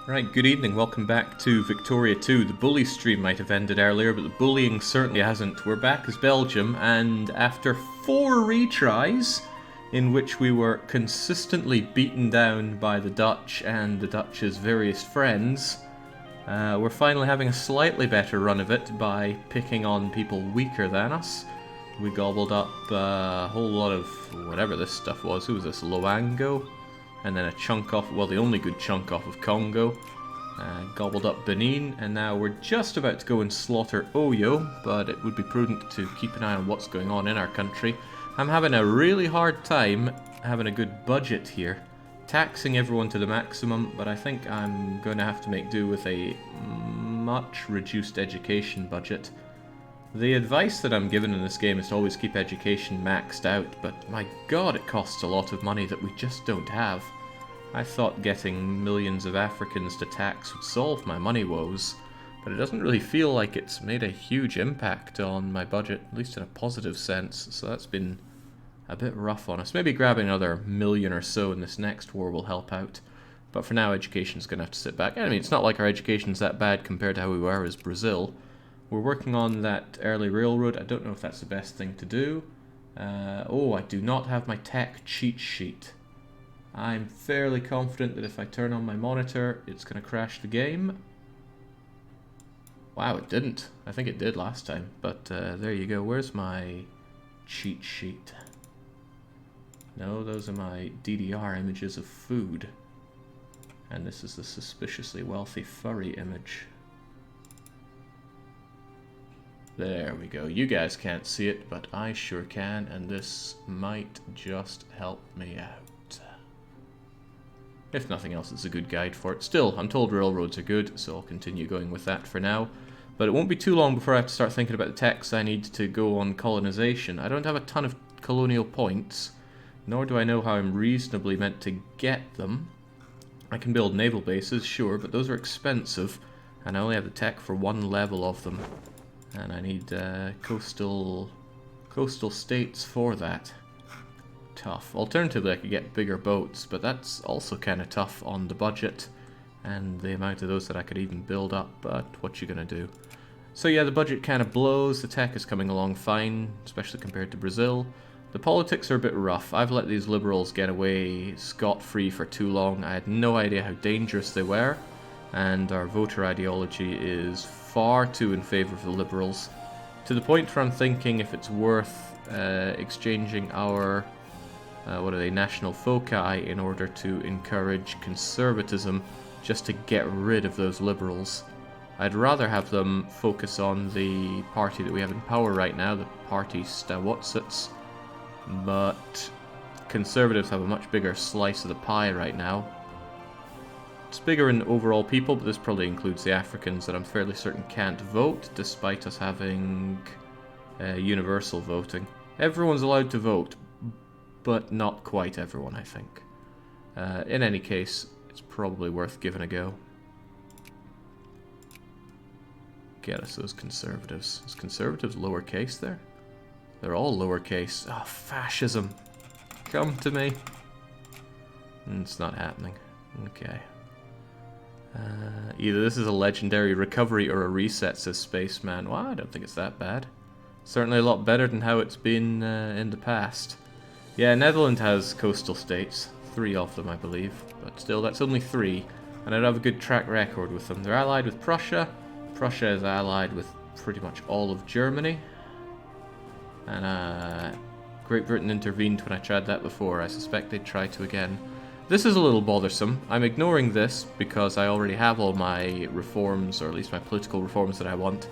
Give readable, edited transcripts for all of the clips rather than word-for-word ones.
Right, good evening, welcome back to Victoria 2. The bully stream might have ended earlier, but the bullying certainly hasn't. We're back as Belgium, and after 4 retries, in which we were consistently beaten down by the Dutch and the Dutch's various friends, we're finally having a slightly better run of it by picking on people weaker than us. We gobbled up a whole lot of whatever this stuff was. Who was this? Loango? And then a chunk off, well, the only good chunk off of Congo. Gobbled up Benin, and now we're just about to go and slaughter Oyo, but it would be prudent to keep an eye on what's going on in our country. I'm having a really hard time having a good budget here, taxing everyone to the maximum, but I think I'm going to have to make do with a much reduced education budget. The advice that I'm given in this game is to always keep education maxed out, but my god, it costs a lot of money that we just don't have. I thought getting millions of Africans to tax would solve my money woes, but it doesn't really feel like it's made a huge impact on my budget, at least in a positive sense, so that's been a bit rough on us. Maybe grabbing another million or so in this next war will help out, but for now education's going to have to sit back. I mean, it's not like our education's that bad compared to how we were as Brazil. We're working on that early railroad. I don't know if that's the best thing to do. I do not have my tech cheat sheet. I'm fairly confident that if I turn on my monitor, it's going to crash the game. Wow, it didn't. I think it did last time, but there you go. Where's my cheat sheet? No, those are my DDR images of food. And this is the suspiciously wealthy furry image. There we go. You guys can't see it, but I sure can, and this might just help me out. If nothing else, it's a good guide for it. Still, I'm told railroads are good, so I'll continue going with that for now. But it won't be too long before I have to start thinking about the texts I need to go on colonization. I don't have a ton of colonial points, nor do I know how I'm reasonably meant to get them. I can build naval bases, sure, but those are expensive, and I only have the tech for one level of them. And I need coastal states for that. Tough. Alternatively, I could get bigger boats, but that's also kind of tough on the budget and the amount of those that I could even build up, but what you gonna do? So yeah, the budget kind of blows. The tech is coming along fine, especially compared to Brazil. The politics are a bit rough. I've let these liberals get away scot-free for too long. I had no idea how dangerous they were, and our voter ideology is far too in favor of the Liberals, to the point where I'm thinking if it's worth exchanging our, national foci in order to encourage conservatism just to get rid of those Liberals. I'd rather have them focus on the party that we have in power right now, the party Stawotsits, but Conservatives have a much bigger slice of the pie right now. It's bigger in overall people, but this probably includes the Africans that I'm fairly certain can't vote, despite us having universal voting. Everyone's allowed to vote, but not quite everyone, I think. In any case, it's probably worth giving a go. Get us those conservatives. Is conservatives lowercase there? They're all lowercase. Oh, fascism. Come to me. It's not happening. Okay. Either this is a legendary recovery or a reset, says Spaceman. Well, I don't think it's that bad. Certainly a lot better than how it's been in the past. Yeah, Netherlands has coastal states. 3 of them, I believe. But still, that's only 3. And I don't have a good track record with them. They're allied with Prussia. Prussia is allied with pretty much all of Germany. And Great Britain intervened when I tried that before. I suspect they'd try to again. This is a little bothersome. I'm ignoring this because I already have all my reforms, or at least my political reforms that I want.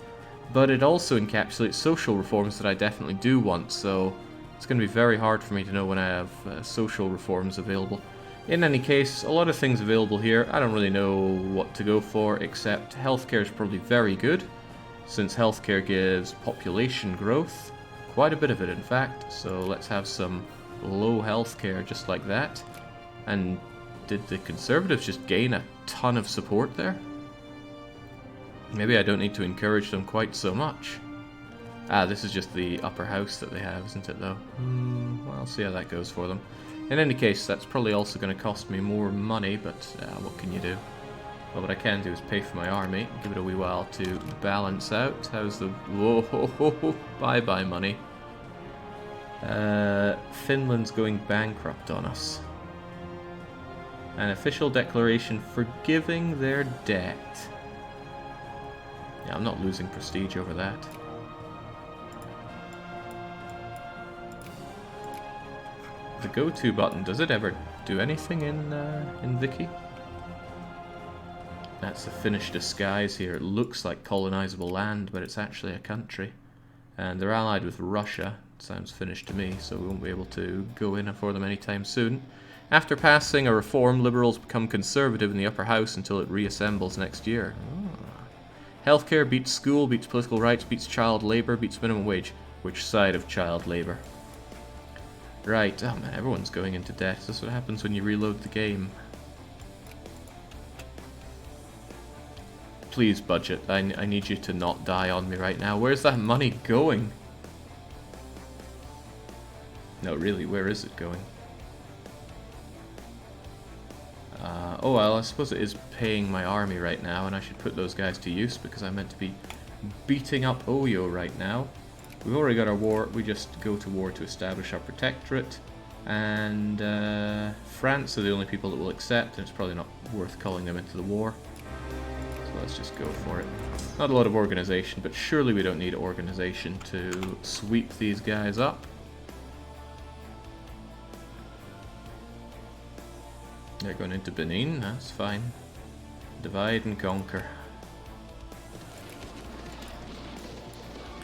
But it also encapsulates social reforms that I definitely do want, so it's going to be very hard for me to know when I have social reforms available. In any case, a lot of things available here. I don't really know what to go for, except healthcare is probably very good, since healthcare gives population growth. Quite a bit of it, in fact, so let's have some low healthcare just like that. And did the Conservatives just gain a ton of support there? Maybe I don't need to encourage them quite so much. Ah, this is just the upper house that they have, isn't it, though? Well, I'll see how that goes for them. In any case, that's probably also going to cost me more money, but what can you do? Well, what I can do is pay for my army, give it a wee while to balance out. How's the... Whoa, ho, ho, ho. Bye-bye money. Finland's going bankrupt on us. An official declaration forgiving their debt. Yeah, I'm not losing prestige over that. The go-to button, does it ever do anything in Vicky? That's the Finnish disguise here. It looks like colonizable land, but it's actually a country. And they're allied with Russia. Sounds Finnish to me, so we won't be able to go in for them anytime soon. After passing a reform, Liberals become Conservative in the upper house until it reassembles next year. Healthcare beats school, beats political rights, beats child labour, beats minimum wage. Which side of child labour? Right, oh man, everyone's going into debt. This is what happens when you reload the game. Please, budget, I need you to not die on me right now. Where's that money going? No, really, where is it going? Oh well, I suppose it is paying my army right now, and I should put those guys to use because I'm meant to be beating up Oyo right now. We've already got our war, we just go to war to establish our protectorate, and France are the only people that will accept, and it's probably not worth calling them into the war. So let's just go for it. Not a lot of organization, but surely we don't need organization to sweep these guys up. They're going into Benin, that's fine. Divide and conquer.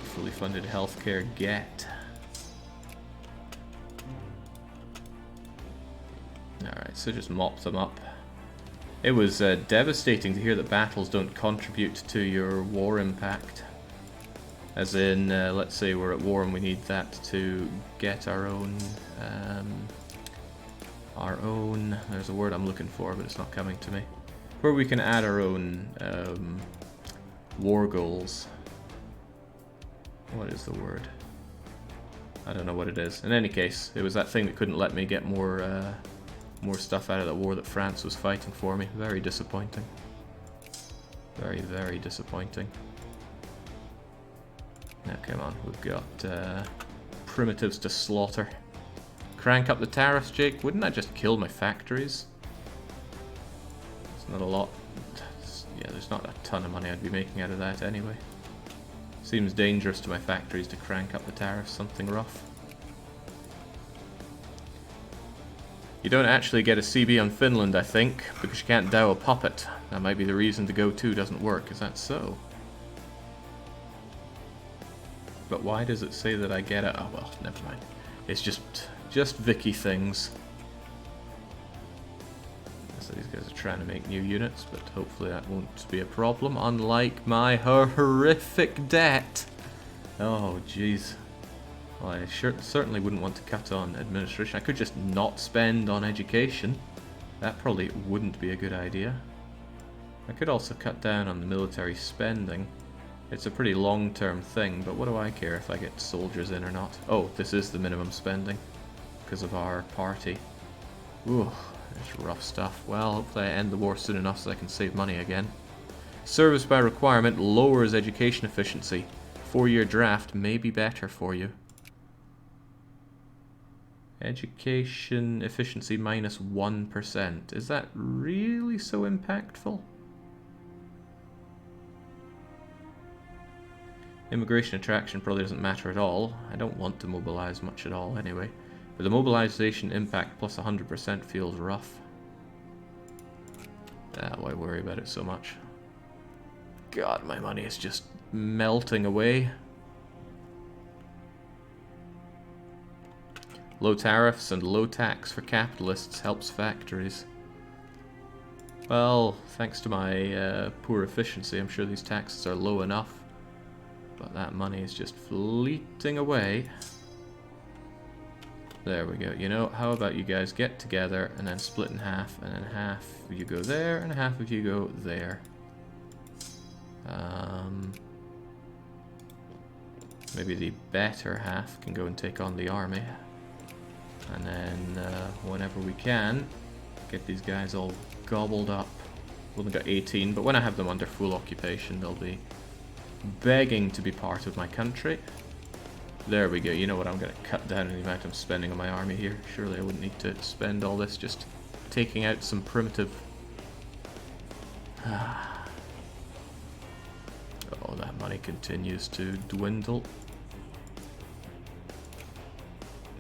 Fully funded healthcare, get. Alright, so just mop them up. It was devastating to hear that battles don't contribute to your war impact. As in, let's say we're at war and we need that to get our own, there's a word I'm looking for, but it's not coming to me. Where we can add our own war goals. What is the word? I don't know what it is. In any case, it was that thing that couldn't let me get more stuff out of the war that France was fighting for me. Very disappointing. Very, very disappointing. Now, come on, we've got primitives to slaughter. Crank up the tariffs, Jake. Wouldn't that just kill my factories? It's not a lot. Yeah, there's not a ton of money I'd be making out of that anyway. Seems dangerous to my factories to crank up the tariffs, something rough. You don't actually get a CB on Finland, I think, because you can't dow a puppet. That might be the reason the go-to doesn't work, is that so? But why does it say that I get it? Oh well, never mind. It's just Vicky things. So these guys are trying to make new units, but hopefully that won't be a problem, unlike my horrific debt. Oh, jeez. Well, I certainly wouldn't want to cut on administration. I could just not spend on education. That probably wouldn't be a good idea. I could also cut down on the military spending. It's a pretty long-term thing, but what do I care if I get soldiers in or not? Oh, this is the minimum spending because of our party. Ooh, it's rough stuff. Well, hopefully I end the war soon enough so I can save money again. Service by requirement lowers education efficiency. 4-year draft may be better for you. Education efficiency minus 1%. Is that really so impactful? Immigration attraction probably doesn't matter at all. I don't want to mobilize much at all anyway. But the mobilization impact plus 100% feels rough. Why worry about it so much? God, my money is just melting away. Low tariffs and low tax for capitalists helps factories. Well, thanks to my poor efficiency, I'm sure these taxes are low enough. But that money is just fleeting away. There we go. You know, how about you guys get together and then split in half, and then half of you go there, and half of you go there. Maybe the better half can go and take on the army. And then, whenever we can, get these guys all gobbled up. We've only got 18, but when I have them under full occupation, they'll be begging to be part of my country. There we go. You know what? I'm going to cut down the amount I'm spending on my army here. Surely I wouldn't need to spend all this just taking out some primitive... Oh, that money continues to dwindle.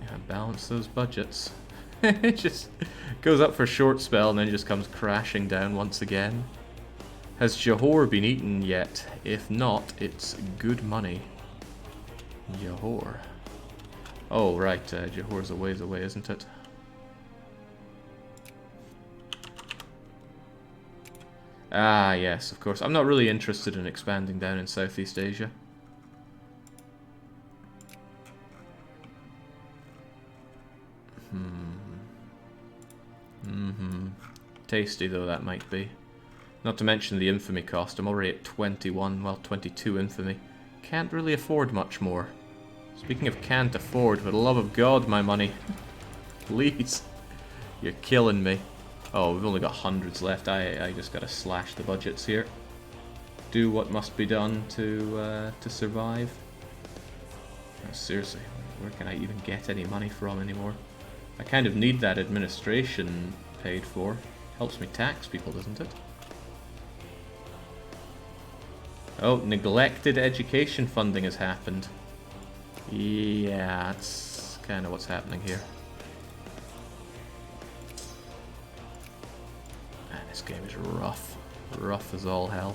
Yeah, balance those budgets. It just goes up for a short spell and then just comes crashing down once again. Has Johor been eaten yet? If not, it's good money. Johor. Oh, right, Johor's a ways away, isn't it? Ah, yes, of course. I'm not really interested in expanding down in Southeast Asia. Tasty though that might be. Not to mention the infamy cost. I'm already at 21, well, 22 infamy. Can't really afford much more. Speaking of can't afford, for the love of God, my money. Please. You're killing me. Oh, we've only got hundreds left. I just gotta slash the budgets here. Do what must be done to survive. Oh, seriously, where can I even get any money from anymore? I kind of need that administration paid for. Helps me tax people, doesn't it? Oh, neglected education funding has happened. Yeah, that's kind of what's happening here. Man, this game is rough. Rough as all hell.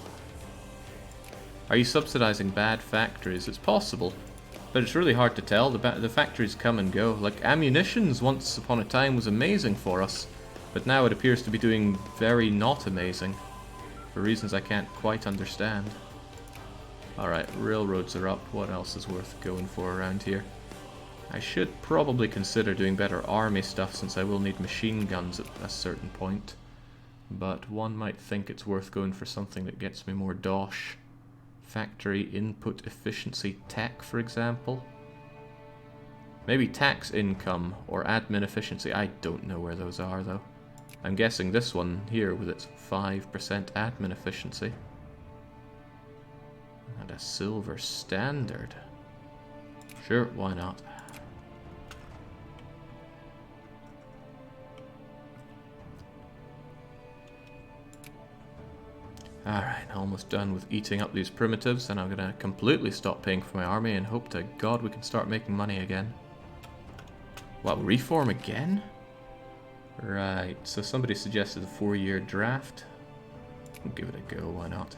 Are you subsidizing bad factories? It's possible, but it's really hard to tell. The factories come and go. Like, ammunitions once upon a time was amazing for us, but now it appears to be doing very not amazing, for reasons I can't quite understand. Alright, railroads are up. What else is worth going for around here? I should probably consider doing better army stuff, since I will need machine guns at a certain point. But one might think it's worth going for something that gets me more dosh. Factory input efficiency tech, for example. Maybe tax income or admin efficiency. I don't know where those are, though. I'm guessing this one here with its 5% admin efficiency. And a silver standard. Sure, why not? Alright, almost done with eating up these primitives, and I'm gonna completely stop paying for my army and hope to God we can start making money again. What, reform again? Right, so somebody suggested a 4-year draft. I'll give it a go, why not?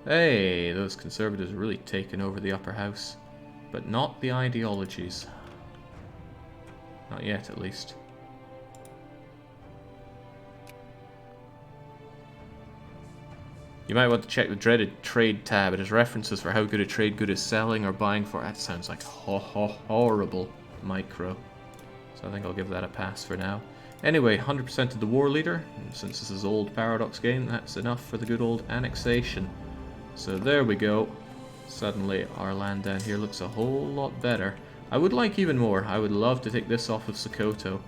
Hey, those conservatives are really taking over the upper house. But not the ideologies. Not yet, at least. You might want to check the dreaded trade tab. It has references for how good a trade good is selling or buying for. That sounds like horrible micro. So I think I'll give that a pass for now. Anyway, 100% of the war leader. And since this is old Paradox game, that's enough for the good old annexation. So there we go. Suddenly our land down here looks a whole lot better. I would like even more. I would love to take this off of Sokoto.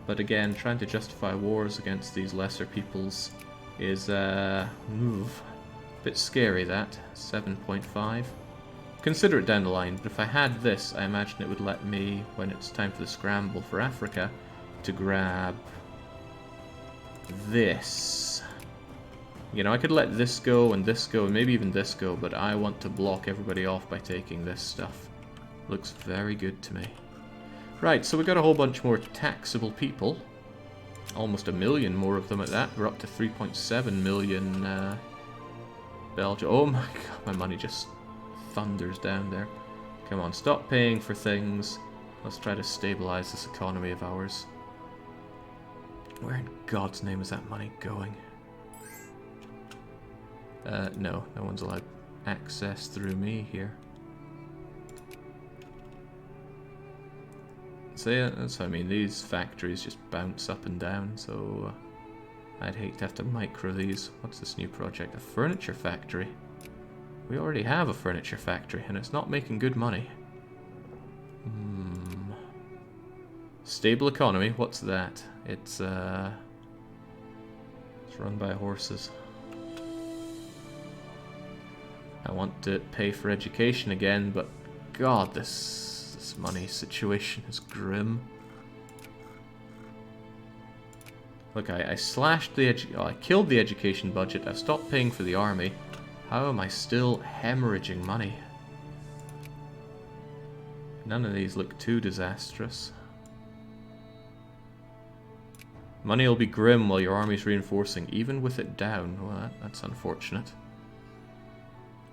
But again, trying to justify wars against these lesser peoples is bit scary, that. 7.5. Consider it down the line, but if I had this, I imagine it would let me, when it's time for the scramble for Africa, to grab this. You know, I could let this go, and maybe even this go, but I want to block everybody off by taking this stuff. Looks very good to me. Right, so we got a whole bunch more taxable people. Almost 1 million more of them at that. We're up to 3.7 million Belgium. Oh my god, my money just thunders down there. Come on, stop paying for things. Let's try to stabilize this economy of ours. Where in God's name is that money going? No one's allowed access through me here. So yeah, that's what I mean. These factories just bounce up and down, so I'd hate to have to micro these. What's this new project? A furniture factory. We already have a furniture factory, and it's not making good money. Stable economy, what's that? It's run by horses. I want to pay for education again, but God, this money situation is grim. Look, I slashed the I killed the education budget. I've stopped paying for the army. How am I still hemorrhaging money? None of these look too disastrous. Money will be grim while your army's reinforcing, even with it down. Well, that's unfortunate.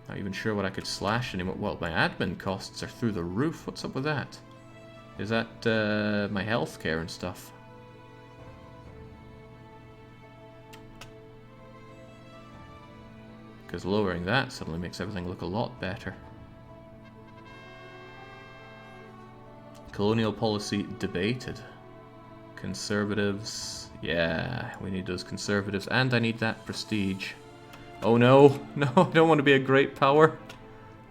Not even sure what I could slash anymore. Well, my admin costs are through the roof. What's up with that? Is that my healthcare and stuff? Because lowering that suddenly makes everything look a lot better. Colonial policy debated. Conservatives. Yeah, we need those conservatives. And I need that prestige. Oh no, no, I don't want to be a great power.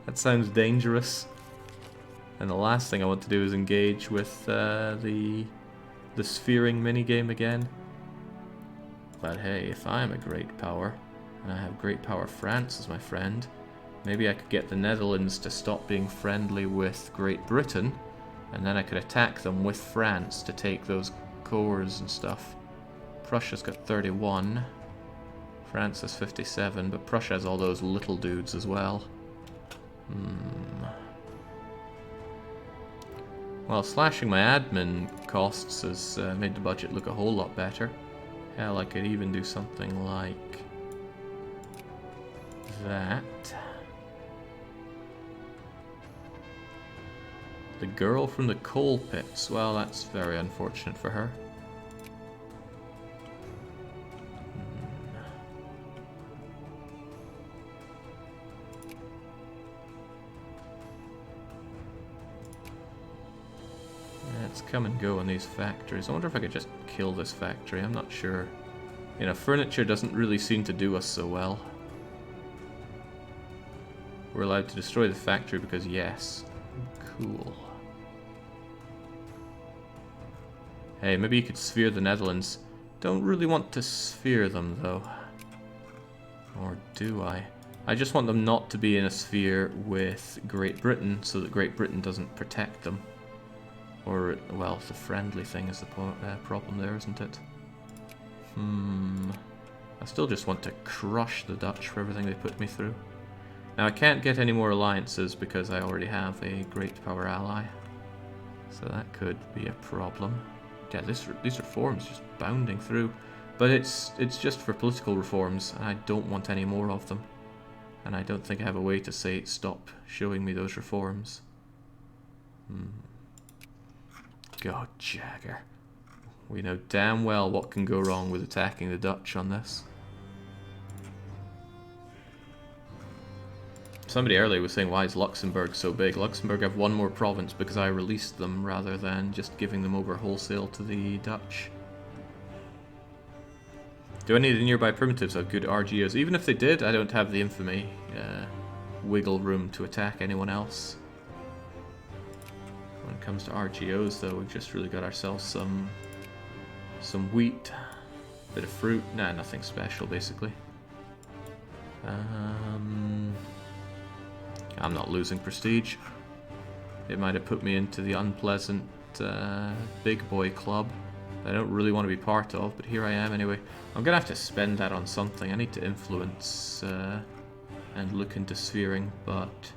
That sounds dangerous. And the last thing I want to do is engage with the sphering minigame again. But hey, if I'm a great power, and I have great power France as my friend, maybe I could get the Netherlands to stop being friendly with Great Britain, and then I could attack them with France to take those cores and stuff. Prussia's got 31. France has 57, but Prussia has all those little dudes as well. Well, slashing my admin costs has made the budget look a whole lot better. Hell, I could even do something like that. The girl from the coal pits. Well, that's very unfortunate for her. Let's come and go on these factories. I wonder if I could just kill this factory. I'm not sure. You know, furniture doesn't really seem to do us so well. We're allowed to destroy the factory because yes. Cool. Hey, maybe you could sphere the Netherlands. Don't really want to sphere them, though. Or do I? I just want them not to be in a sphere with Great Britain, so that Great Britain doesn't protect them. Or, well, the friendly thing is the problem there, isn't it? I still just want to crush the Dutch for everything they put me through. Now, I can't get any more alliances because I already have a great power ally. So that could be a problem. Yeah, these reforms just bounding through. But it's just for political reforms, and I don't want any more of them. And I don't think I have a way to say, stop showing me those reforms. God, Jagger. We know damn well what can go wrong with attacking the Dutch on this. Somebody earlier was saying, why is Luxembourg so big? Luxembourg have one more province because I released them rather than just giving them over wholesale to the Dutch. Do any of the nearby primitives have good RGOs? Even if they did, I don't have the infamy wiggle room to attack anyone else. When it comes to RGOs, though, we've just really got ourselves some wheat, bit of fruit. Nah, nothing special, basically. I'm not losing prestige. It might have put me into the unpleasant big boy club that I don't really want to be part of, but here I am anyway. I'm gonna have to spend that on something. I need to influence and look into sphering, but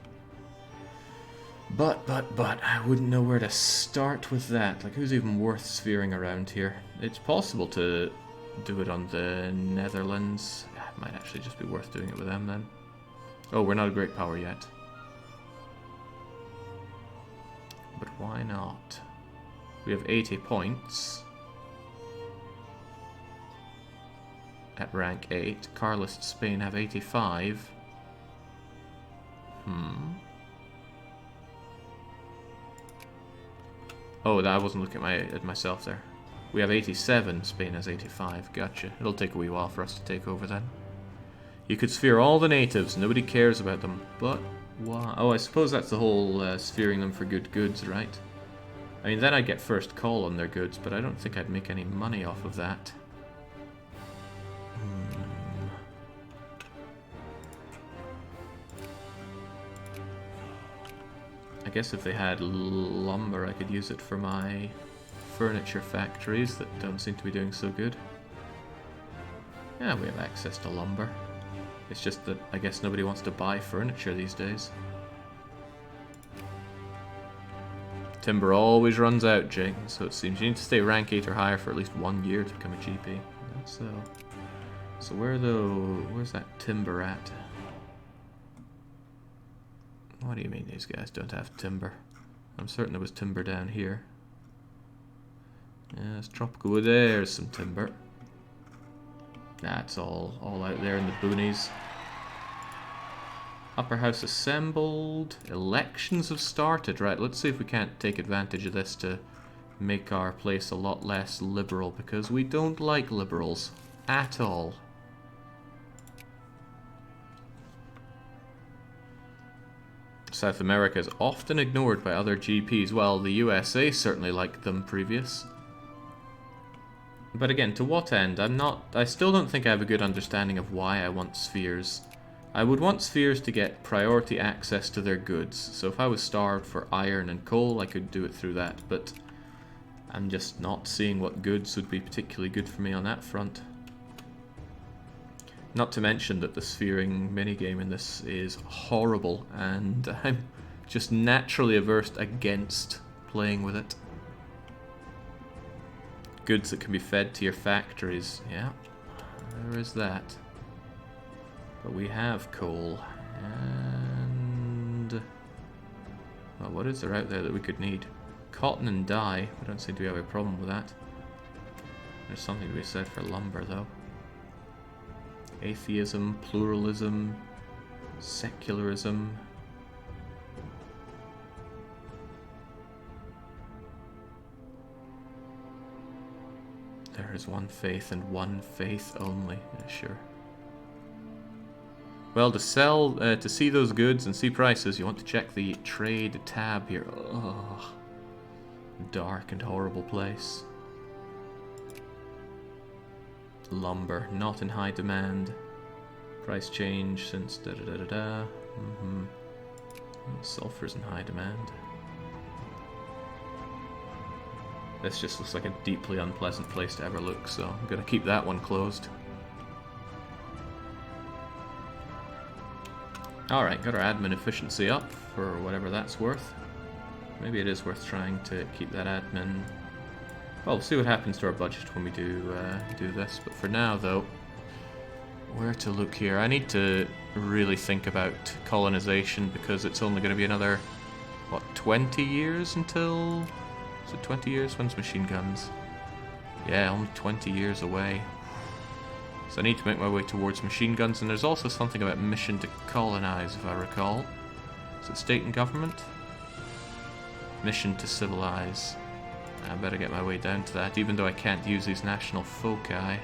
I wouldn't know where to start with that. Like, who's even worth sphering around here? It's possible to do it on the Netherlands. It might actually just be worth doing it with them then. Oh, we're not a great power yet. But why not? We have 80 points. At rank 8. Carlist Spain have 85. Oh, I wasn't looking at myself there. We have 87, Spain has 85. Gotcha. It'll take a wee while for us to take over then. You could sphere all the natives, nobody cares about them. But why? Oh, I suppose that's the whole sphering them for good goods, right? I mean, then I'd get first call on their goods, but I don't think I'd make any money off of that. guess if they had lumber, I could use it for my furniture factories that don't seem to be doing so good. Yeah, we have access to lumber. It's just that I guess nobody wants to buy furniture these days. Timber always runs out, Jake, so it seems you need to stay rank 8 or higher for at least 1 year to become a GP. So where's that timber at? What do you mean these guys don't have timber? I'm certain there was timber down here. Yeah, it's tropical. There's some timber. That's all out there in the boonies. Upper house assembled. Elections have started. Right, let's see if we can't take advantage of this to make our place a lot less liberal, because we don't like liberals at all. South America is often ignored by other GPs. Well, the USA certainly liked them previous. But again, to what end? I still don't think I have a good understanding of why I want spheres. I would want spheres to get priority access to their goods. So if I was starved for iron and coal, I could do it through that. But I'm just not seeing what goods would be particularly good for me on that front. Not to mention that the sphering minigame in this is horrible, and I'm just naturally averse against playing with it. Goods that can be fed to your factories. Yeah, there is that. But we have coal, and... well, what is there out there that we could need? Cotton and dye. I don't seem to have a problem with that. There's something to be said for lumber, though. Atheism, pluralism, secularism. There is one faith and one faith only. Yeah, sure. Well, to sell, to see those goods and see prices, you want to check the trade tab here. Ugh. Dark and horrible place. Lumber, not in high demand. Price change since da-da-da-da-da. Sulfur's in high demand. This just looks like a deeply unpleasant place to ever look, so I'm going to keep that one closed. Alright, got our admin efficiency up for whatever that's worth. Maybe it is worth trying to keep that admin... well, we'll see what happens to our budget when we do this. But for now, though, where to look here? I need to really think about colonization, because it's only going to be another, what, 20 years until... is it 20 years? When's machine guns? Yeah, only 20 years away. So I need to make my way towards machine guns, and there's also something about mission to colonize, if I recall. Is it state and government? Mission to civilize. I better get my way down to that, even though I can't use these national foci.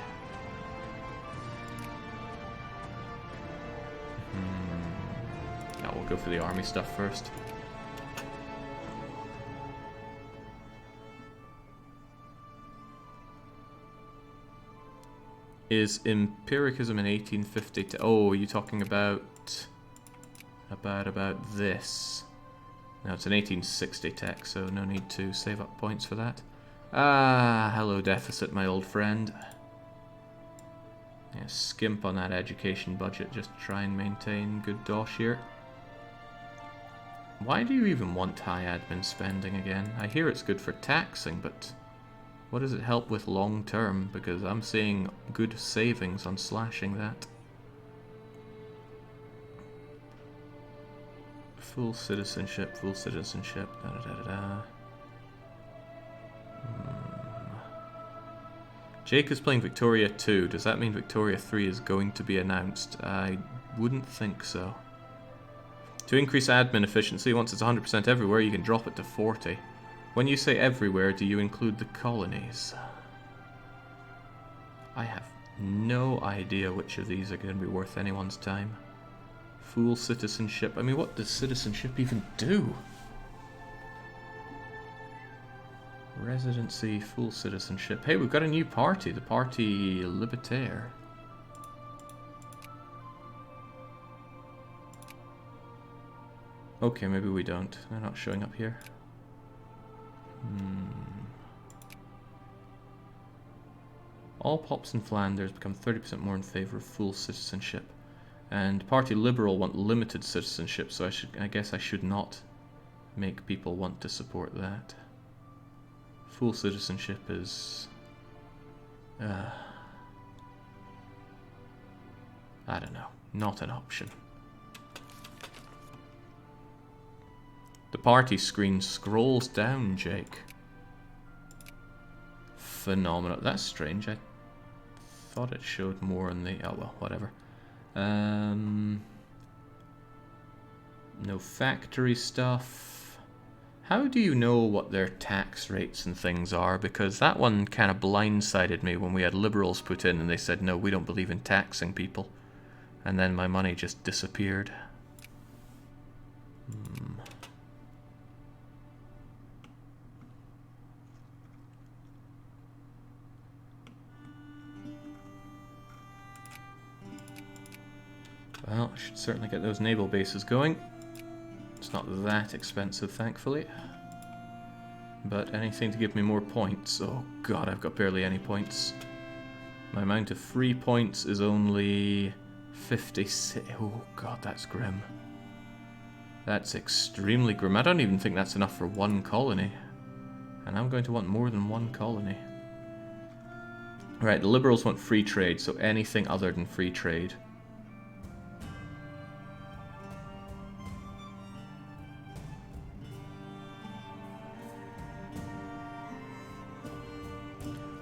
No, we'll go for the army stuff first. Is empiricism in 1850 to... oh, are you talking about this? No, it's an 1860 tech, so no need to save up points for that. Ah, hello deficit, my old friend. Yeah, skimp on that education budget, just try and maintain good dosh here. Why do you even want high admin spending again? I hear it's good for taxing, but what does it help with long term? Because I'm seeing good savings on slashing that. Full citizenship, da-da-da-da-da. Jake is playing Victoria 2. Does that mean Victoria 3 is going to be announced? I wouldn't think so. To increase admin efficiency, once it's 100% everywhere, you can drop it to 40. When you say everywhere, do you include the colonies? I have no idea which of these are going to be worth anyone's time. Full citizenship. I mean, what does citizenship even do? Residency, full citizenship. Hey, we've got a new party, the Parti Libertaire. Okay, maybe we don't. They're not showing up here. All pops in Flanders become 30% more in favour of full citizenship. And Party Liberal want limited citizenship, so I guess I should not make people want to support that. Full citizenship is... I don't know. Not an option. The party screen scrolls down, Jake. Phenomenal. That's strange. I thought it showed more on the... Oh well, whatever. No factory stuff. How do you know what their tax rates and things are? Because that one kind of blindsided me when we had Liberals put in and they said, no, we don't believe in taxing people. And then my money just disappeared. Well, I should certainly get those naval bases going. It's not that expensive, thankfully. But anything to give me more points. Oh god, I've got barely any points. My amount of free points is only 56. Oh god, that's grim. That's extremely grim. I don't even think that's enough for one colony. And I'm going to want more than one colony. Right, the Liberals want free trade, so anything other than free trade.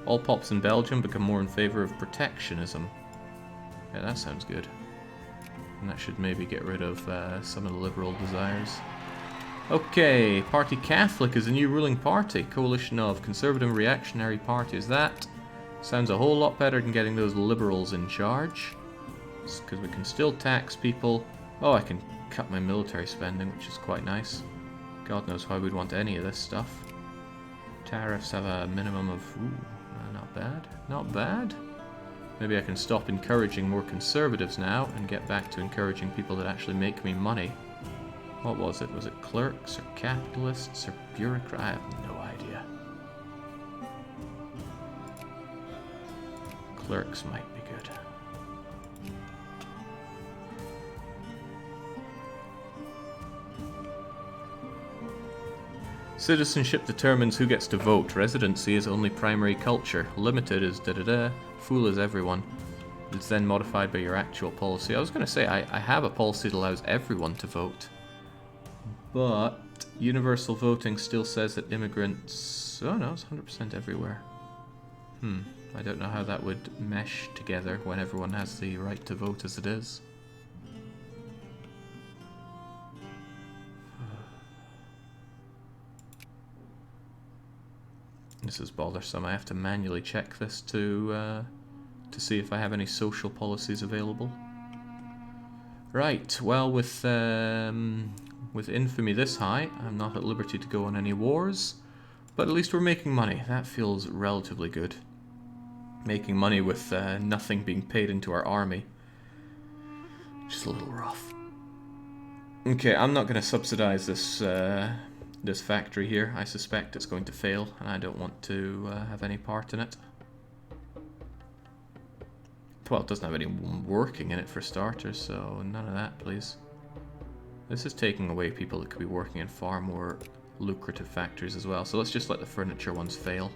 All pops in Belgium become more in favour of protectionism. Yeah, that sounds good. And that should maybe get rid of some of the liberal desires. Okay, Party Catholic is a new ruling party. Coalition of conservative reactionary parties. That sounds a whole lot better than getting those liberals in charge. Because we can still tax people. Oh, I can cut my military spending, which is quite nice. God knows why we'd want any of this stuff. Tariffs have a minimum of... Ooh, not bad. Not bad. Maybe I can stop encouraging more conservatives now and get back to encouraging people that actually make me money. What was it? Was it clerks or capitalists or bureaucrats? I have no idea. Clerks might be good. Citizenship determines who gets to vote. Residency is only primary culture. Limited is da-da-da. Full is everyone. It's then modified by your actual policy. I was going to say, I have a policy that allows everyone to vote. But universal voting still says that immigrants... Oh no, it's 100% everywhere. I don't know how that would mesh together when everyone has the right to vote as it is. This is bothersome. I have to manually check this to see if I have any social policies available. Right, well, with infamy this high, I'm not at liberty to go on any wars, but at least we're making money. That feels relatively good. Making money with nothing being paid into our army. Just a little rough. Okay, I'm not going to subsidize this this factory here. I suspect it's going to fail, and I don't want to have any part in it. Well, it doesn't have anyone working in it for starters, so none of that, please. This is taking away people that could be working in far more lucrative factories as well, so let's just let the furniture ones fail.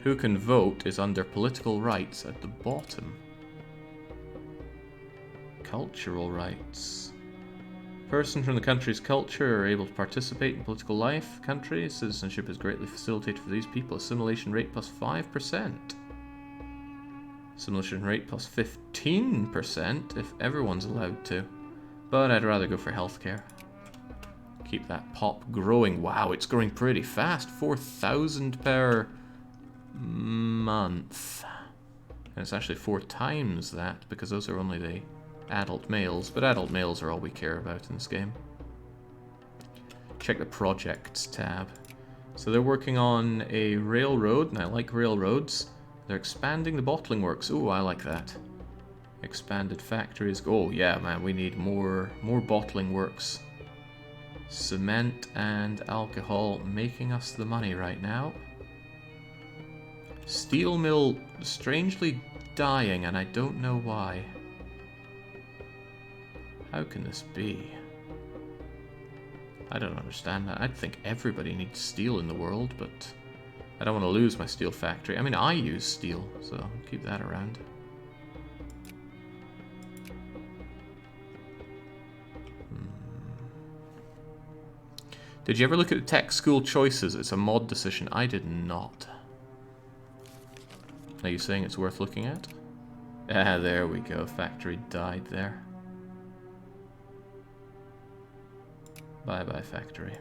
Who can vote is under political rights at the bottom. Cultural rights. Persons from the country's culture are able to participate in political life. Country citizenship is greatly facilitated for these people. Assimilation rate plus 5%. Assimilation rate plus 15% if everyone's allowed to. But I'd rather go for healthcare. Keep that pop growing. Wow, it's growing pretty fast. 4,000 per month. And it's actually 4 times that because those are only the adult males, but adult males are all we care about in this game. Check the projects tab. So they're working on a railroad, and I like railroads. They're expanding the bottling works. Ooh, I like that. Expanded factories. Oh yeah, man, we need more bottling works. Cement and alcohol making us the money right now. Steel mill strangely dying, and I don't know why. How can this be? I don't understand that. I'd think everybody needs steel in the world, but I don't want to lose my steel factory. I mean, I use steel, so keep that around. Did you ever look at the tech school choices? It's a mod decision. I did not. Are you saying it's worth looking at? Ah, there we go. Factory died there. Bye-bye, factory.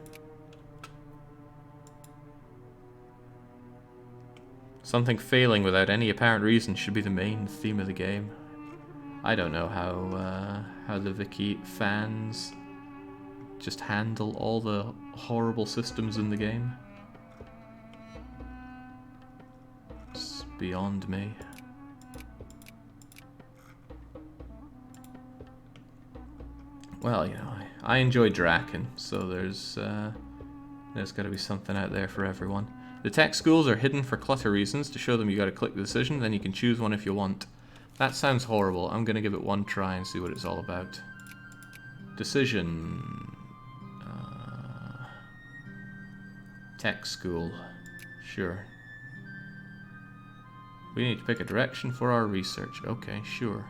Something failing without any apparent reason should be the main theme of the game. I don't know how the Vicky fans just handle all the horrible systems in the game. It's beyond me. Well, you know, I enjoy Draken, so there's got to be something out there for everyone. The tech schools are hidden for clutter reasons. To show them, you got to click the decision, then you can choose one if you want. That sounds horrible. I'm gonna give it one try and see what it's all about. Decision. Tech school. Sure. We need to pick a direction for our research. Okay, sure.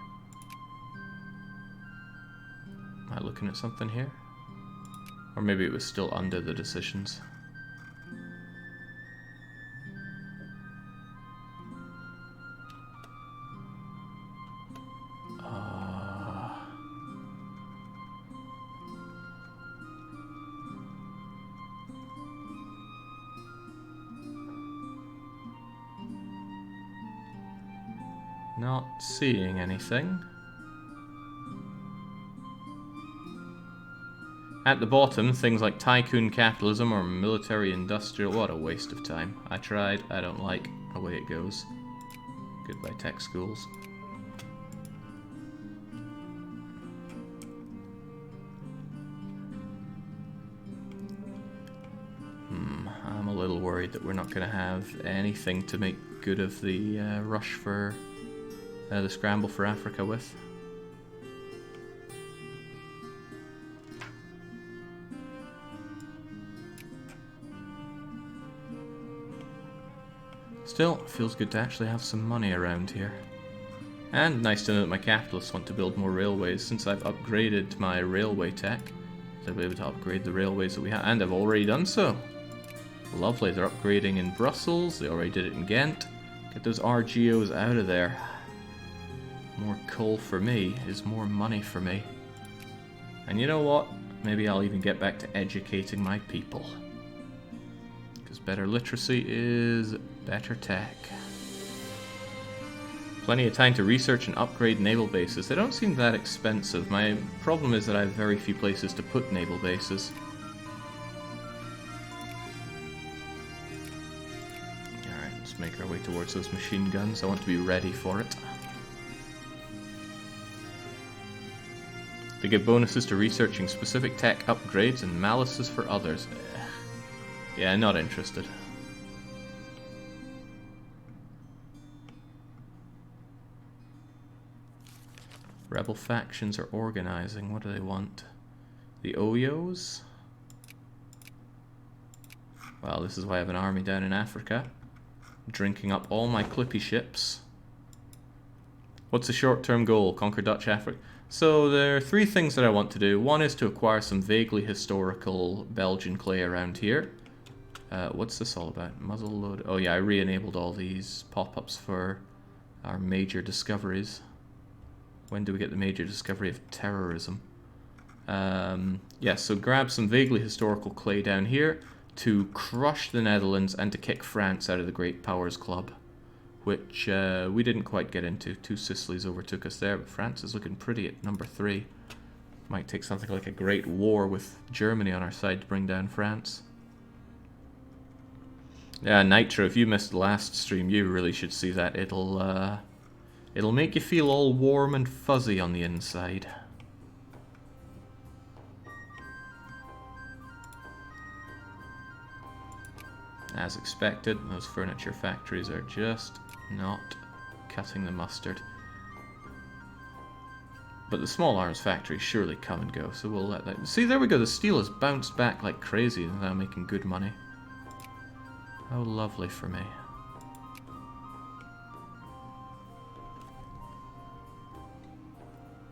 Am I looking at something here? Or maybe it was still under the decisions. Not seeing anything. At the bottom, things like tycoon capitalism or military industrial. What a waste of time. I tried, I don't like. Away it goes. Goodbye, tech schools. I'm a little worried that we're not going to have anything to make good of the rush for the scramble for Africa with. Still, it feels good to actually have some money around here. And nice to know that my capitalists want to build more railways. Since I've upgraded my railway tech, they'll be able to upgrade the railways that we have. And I've already done so. Lovely, they're upgrading in Brussels, they already did it in Ghent. Get those RGOs out of there. More coal for me is more money for me. And you know what? Maybe I'll even get back to educating my people. Because better literacy is better tech. Plenty of time to research and upgrade naval bases. They don't seem that expensive. My problem is that I have very few places to put naval bases. Alright, let's make our way towards those machine guns. I want to be ready for it. They give bonuses to researching specific tech upgrades and malices for others. Yeah, not interested. Rebel factions are organizing. What do they want? The Oyos? Well, this is why I have an army down in Africa. Drinking up all my Clippy ships. What's the short-term goal? Conquer Dutch Africa? So there are three things that I want to do. One is to acquire some vaguely historical Belgian clay around here. What's this all about? Muzzle load. Oh yeah, I re-enabled all these pop-ups for our major discoveries. When do we get the major discovery of terrorism? Yeah, so grab some vaguely historical clay down here to crush the Netherlands and to kick France out of the Great Powers Club, which we didn't quite get into. Two Sicilies overtook us there, but France is looking pretty at number 3. Might take something like a great war with Germany on our side to bring down France. Yeah, Nitro, if you missed the last stream, you really should see that. It'll It'll make you feel all warm and fuzzy on the inside. As expected, those furniture factories are just not cutting the mustard. But the small arms factories surely come and go, so we'll let that... See, there we go, the steel has bounced back like crazy and now making good money. How lovely for me.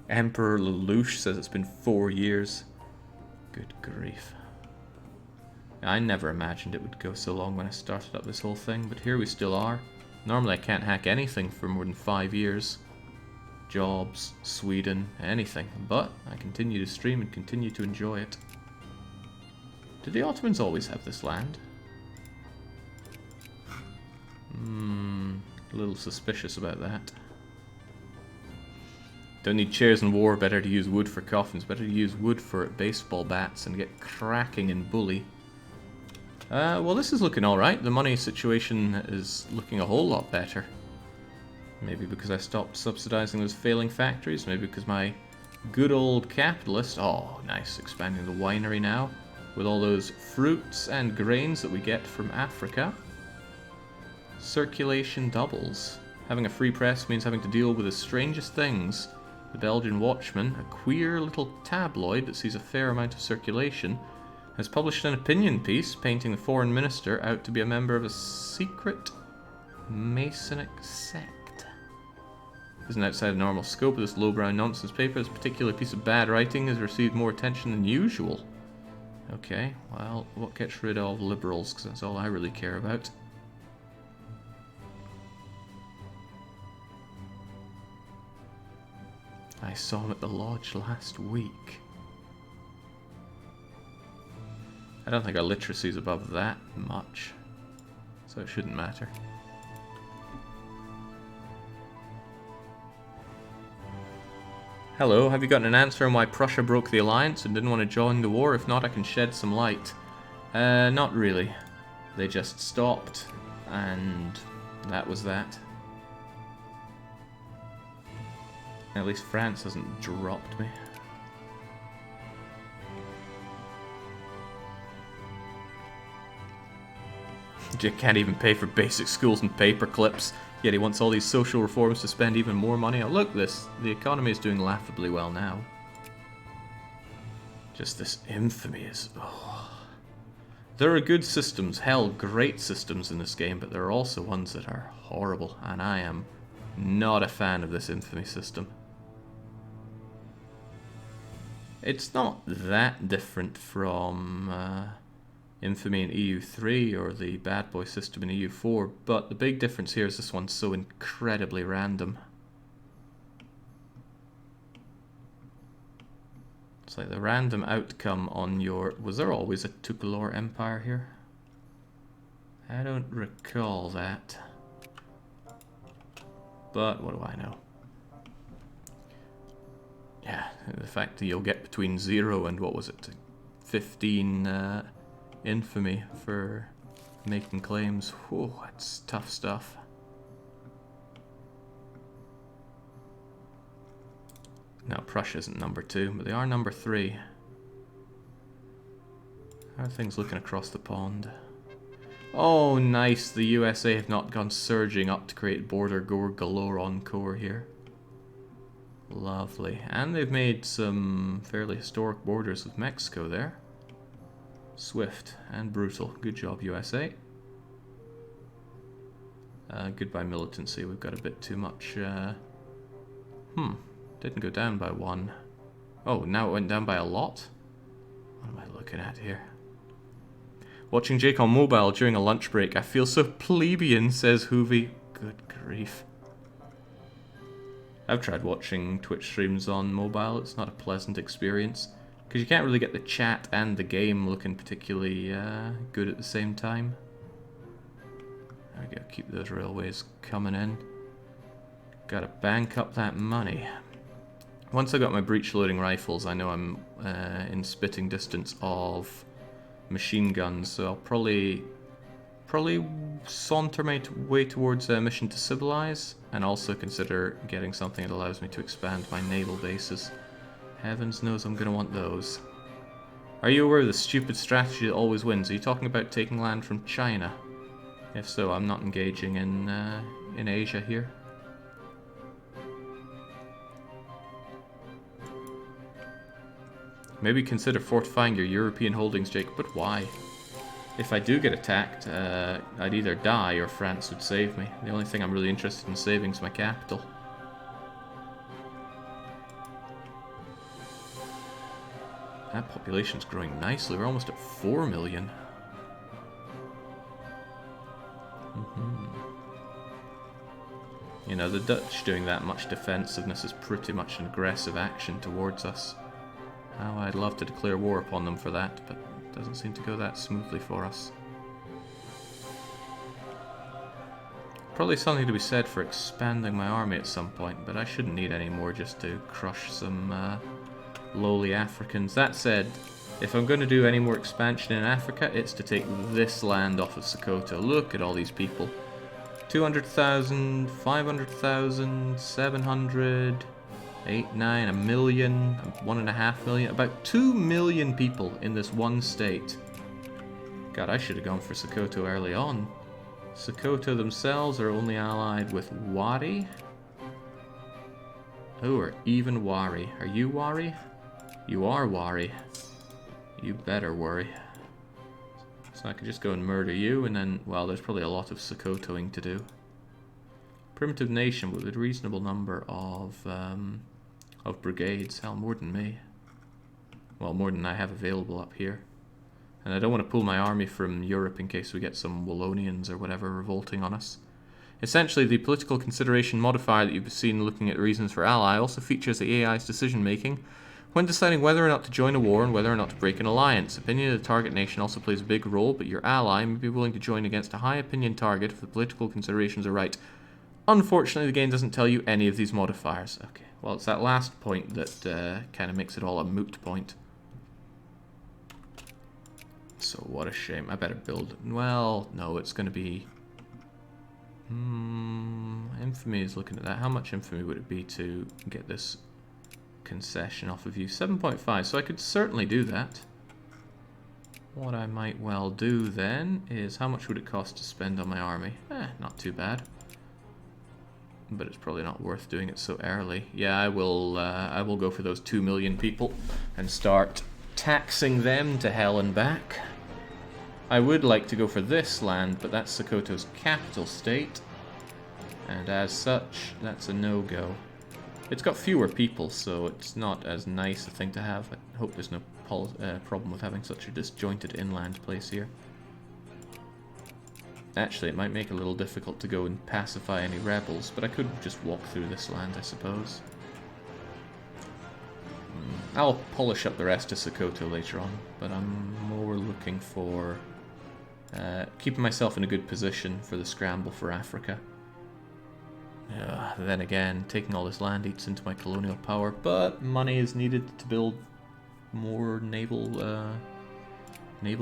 Emperor Lelouch says it's been 4 years. Good grief. I never imagined it would go so long when I started up this whole thing, but here we still are. Normally I can't hack anything for more than 5 years. Jobs, Sweden, anything. But I continue to stream and continue to enjoy it. Did the Ottomans always have this land? A little suspicious about that. Don't need chairs in war, better to use wood for coffins, better to use wood for baseball bats and get cracking in bully. Well, this is looking alright. The money situation is looking a whole lot better. Maybe because I stopped subsidizing those failing factories. Maybe because my good old capitalist... Oh, nice. Expanding the winery now. With all those fruits and grains that we get from Africa. Circulation doubles. Having a free press means having to deal with the strangest things. The Belgian Watchman, a queer little tabloid that sees a fair amount of circulation, has published an opinion piece painting the foreign minister out to be a member of a secret Masonic sect. Isn't outside the normal scope of this lowbrow nonsense paper. This particular piece of bad writing has received more attention than usual. Okay, well, what gets rid of liberals, because that's all I really care about. I saw him at the lodge last week. I don't think our literacy is above that much, so it shouldn't matter. Hello, have you gotten an answer on why Prussia broke the alliance and didn't want to join the war? If not, I can shed some light. Not really. They just stopped, and that was that. At least France hasn't dropped me. You can't even pay for basic schools and paper clips, yet he wants all these social reforms to spend even more money. Oh, look, the economy is doing laughably well now. Just this infamy is... Oh. There are good systems, hell, great systems in this game, but there are also ones that are horrible, and I am not a fan of this infamy system. It's not that different from... Infamy in EU3 or the bad boy system in EU4, but the big difference here is this one's so incredibly random. It's like the random outcome on your... Was there always a Tukulor Empire here? I don't recall that. But what do I know? Yeah, the fact that you'll get between 0 and what was it, 15 infamy for making claims. Whew, that's tough stuff. Now Prussia isn't number 2, but they are number 3. How are things looking across the pond? Oh, nice. The USA have not gone surging up to create border gore galore encore here. Lovely. And they've made some fairly historic borders with Mexico there. Swift and brutal. Good job, USA. Goodbye, militancy. We've got a bit too much... Didn't go down by 1. Oh, now it went down by a lot? What am I looking at here? Watching Jake on mobile during a lunch break. I feel so plebeian, says Hoovy. Good grief. I've tried watching Twitch streams on mobile. It's not a pleasant experience. Because you can't really get the chat and the game looking particularly good at the same time. There we go, keep those railways coming in. Gotta bank up that money. Once I got my breech-loading rifles, I know I'm in spitting distance of machine guns, so I'll probably Probably saunter my way towards a mission to civilize, and also consider getting something that allows me to expand my naval bases. Heavens knows I'm going to want those. Are you aware of the stupid strategy that always wins? Are you talking about taking land from China? If so, I'm not engaging in Asia here. Maybe consider fortifying your European holdings, Jake, but why? If I do get attacked, I'd either die or France would save me. The only thing I'm really interested in saving is my capital. That population's growing nicely. We're almost at 4 million. You know, the Dutch doing that much defensiveness is pretty much an aggressive action towards us. Oh, I'd love to declare war upon them for that, but it doesn't seem to go that smoothly for us. Probably something to be said for expanding my army at some point, but I shouldn't need any more just to crush some lowly Africans. That said, if I'm going to do any more expansion in Africa, it's to take this land off of Sokoto. Look at all these people. 200,000, 500,000, 700... 8, 9, a million, 1.5 million, about 2 million people in this one state. God, I should have gone for Sokoto early on. Sokoto themselves are only allied with Wari. Oh, or even Wari. Are you Wari? You are Wari. You better worry. So I could just go and murder you, and then, well, there's probably a lot of Sokotoing to do. Primitive nation with a reasonable number of brigades. Hell, more than me. Well, more than I have available up here. And I don't want to pull my army from Europe in case we get some Wallonians or whatever revolting on us. Essentially, the political consideration modifier that you've seen looking at reasons for ally also features the AI's decision making when deciding whether or not to join a war and whether or not to break an alliance. Opinion of the target nation also plays a big role, but your ally may be willing to join against a high opinion target if the political considerations are right. Unfortunately, the game doesn't tell you any of these modifiers. Okay, well, it's that last point that kind of makes it all a moot point. So, what a shame. I better build... Well, no, it's going to be... Infamy is looking at that. How much infamy would it be to get this concession off of you? 7.5, so I could certainly do that. What I might well do then is, how much would it cost to spend on my army? Not too bad. But it's probably not worth doing it so early. Yeah, I will go for those 2 million people and start taxing them to hell and back. I would like to go for this land, but that's Sokoto's capital state, and as such, that's a no-go. It's got fewer people, so it's not as nice a thing to have. I hope there's no problem with having such a disjointed inland place here. Actually, it might make it a little difficult to go and pacify any rebels, but I could just walk through this land, I suppose. I'll polish up the rest of Sokoto later on, but I'm more looking for keeping myself in a good position for the scramble for Africa. Then again, taking all this land eats into my colonial power, but money is needed to build more naval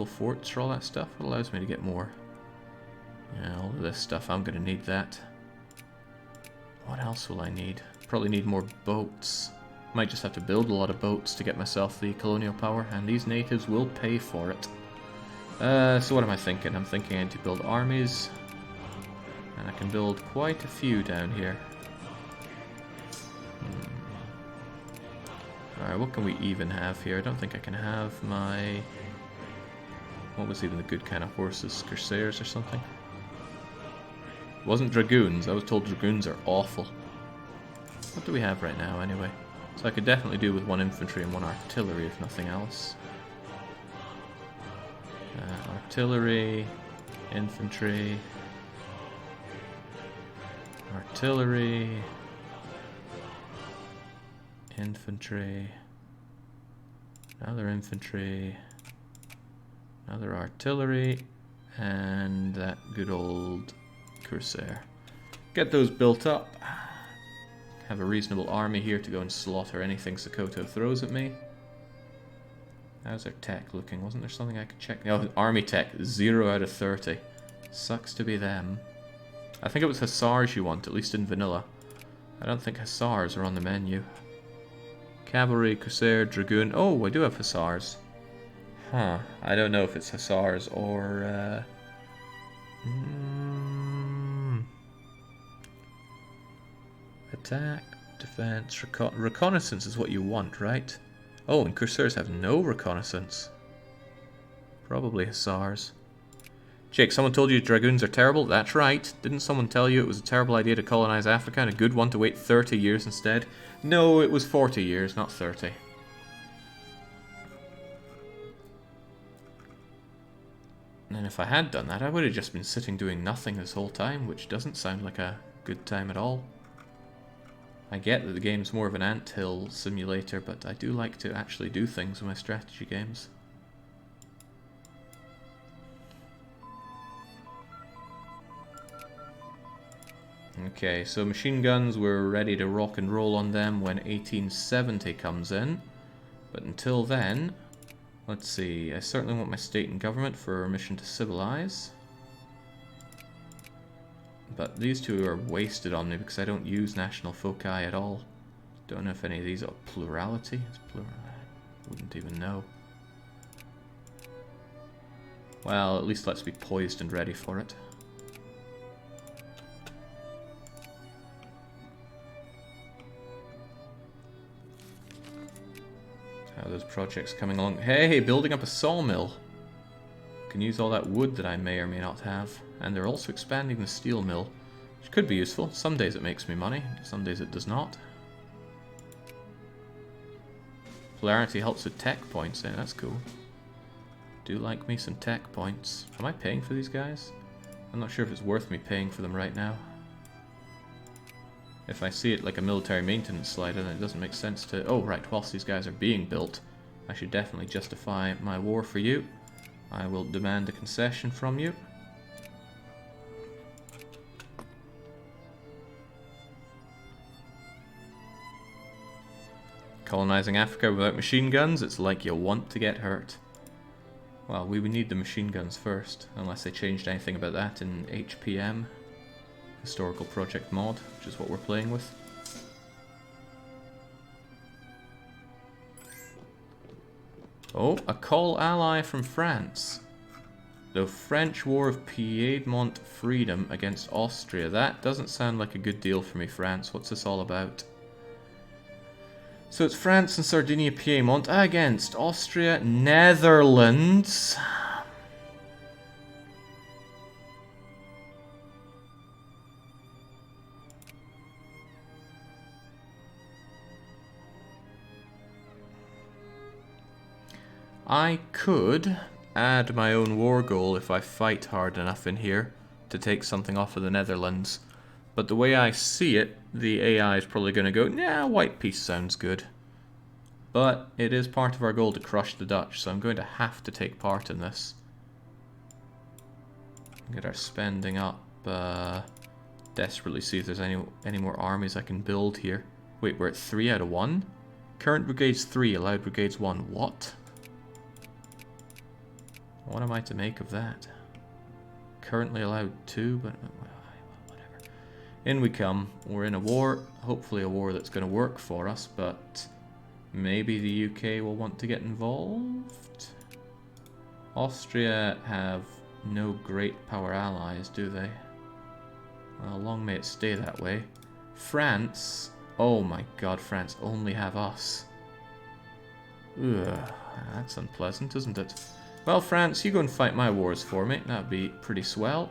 forts for all that stuff. It allows me to get more. Yeah, all of this stuff, I'm going to need that. What else will I need? Probably need more boats. Might just have to build a lot of boats to get myself the colonial power, and these natives will pay for it. So what am I thinking? I'm thinking I need to build armies, and I can build quite a few down here. Alright, what can we even have here? I don't think I can have my... What was even the good kind of horses? Corsairs or something? It wasn't dragoons. I was told dragoons are awful. What do we have right now, anyway? So I could definitely do with 1 infantry and 1 artillery, if nothing else. Artillery, infantry, artillery, infantry, another infantry, another artillery, and that good old Corsair. Get those built up. Have a reasonable army here to go and slaughter anything Sokoto throws at me. How's their tech looking? Wasn't there something I could check? Oh, army tech, 0 out of 30. Sucks to be them. I think it was Hussars you want, at least in vanilla. I don't think Hussars are on the menu. Cavalry, Corsair, Dragoon. Oh, I do have Hussars. Huh. I don't know if it's Hussars or... Attack, defense, reconnaissance is what you want, right? Oh, and Corsairs have no reconnaissance. Probably Hussars. Jake, someone told you Dragoons are terrible? That's right. Didn't someone tell you it was a terrible idea to colonize Africa and a good one to wait 30 years instead? No, it was 40 years, not 30. And if I had done that, I would have just been sitting doing nothing this whole time, which doesn't sound like a good time at all. I get that the game's more of an anthill simulator, but I do like to actually do things in my strategy games. Okay, so machine guns, we're ready to rock and roll on them when 1870 comes in. But until then, let's see, I certainly want my state and government for a mission to civilize. But these two are wasted on me because I don't use national foci at all. Don't know if any of these are plurality. It's plural. I wouldn't even know. Well, at least let's be poised and ready for it. How are those projects coming along? Hey, building up a sawmill. Can use all that wood that I may or may not have. And they're also expanding the steel mill, which could be useful. Some days it makes me money, some days it does not. Polarity helps with tech points, that's cool. Do like me some tech points. Am I paying for these guys? I'm not sure if it's worth me paying for them right now. If I see it like a military maintenance slider, then it doesn't make sense to... Oh, right, whilst these guys are being built, I should definitely justify my war for you. I will demand a concession from you. Colonizing Africa without machine guns, it's like you want to get hurt. Well, we would need the machine guns first, unless they changed anything about that in HPM. Historical Project Mod, which is what we're playing with. Oh, a call ally from France. The French War of Piedmont Freedom against Austria. That doesn't sound like a good deal for me, France. What's this all about? So it's France and Sardinia Piedmont against Austria, Netherlands. I could add my own war goal if I fight hard enough in here to take something off of the Netherlands. But the way I see it, the AI is probably going to go, nah, white peace sounds good. But it is part of our goal to crush the Dutch, so I'm going to have to take part in this. Get our spending up. Desperately see if there's any more armies I can build here. Wait, we're at 3 out of 1? Current brigades 3, allowed brigades 1. What? What am I to make of that? Currently allowed 2, but whatever. In we come. We're in a war. Hopefully a war that's going to work for us, but maybe the UK will want to get involved? Austria have no great power allies, do they? Well, long may it stay that way. France... Oh my god, France only have us. Ugh, that's unpleasant, isn't it? Well, France, you go and fight my wars for me. That'd be pretty swell.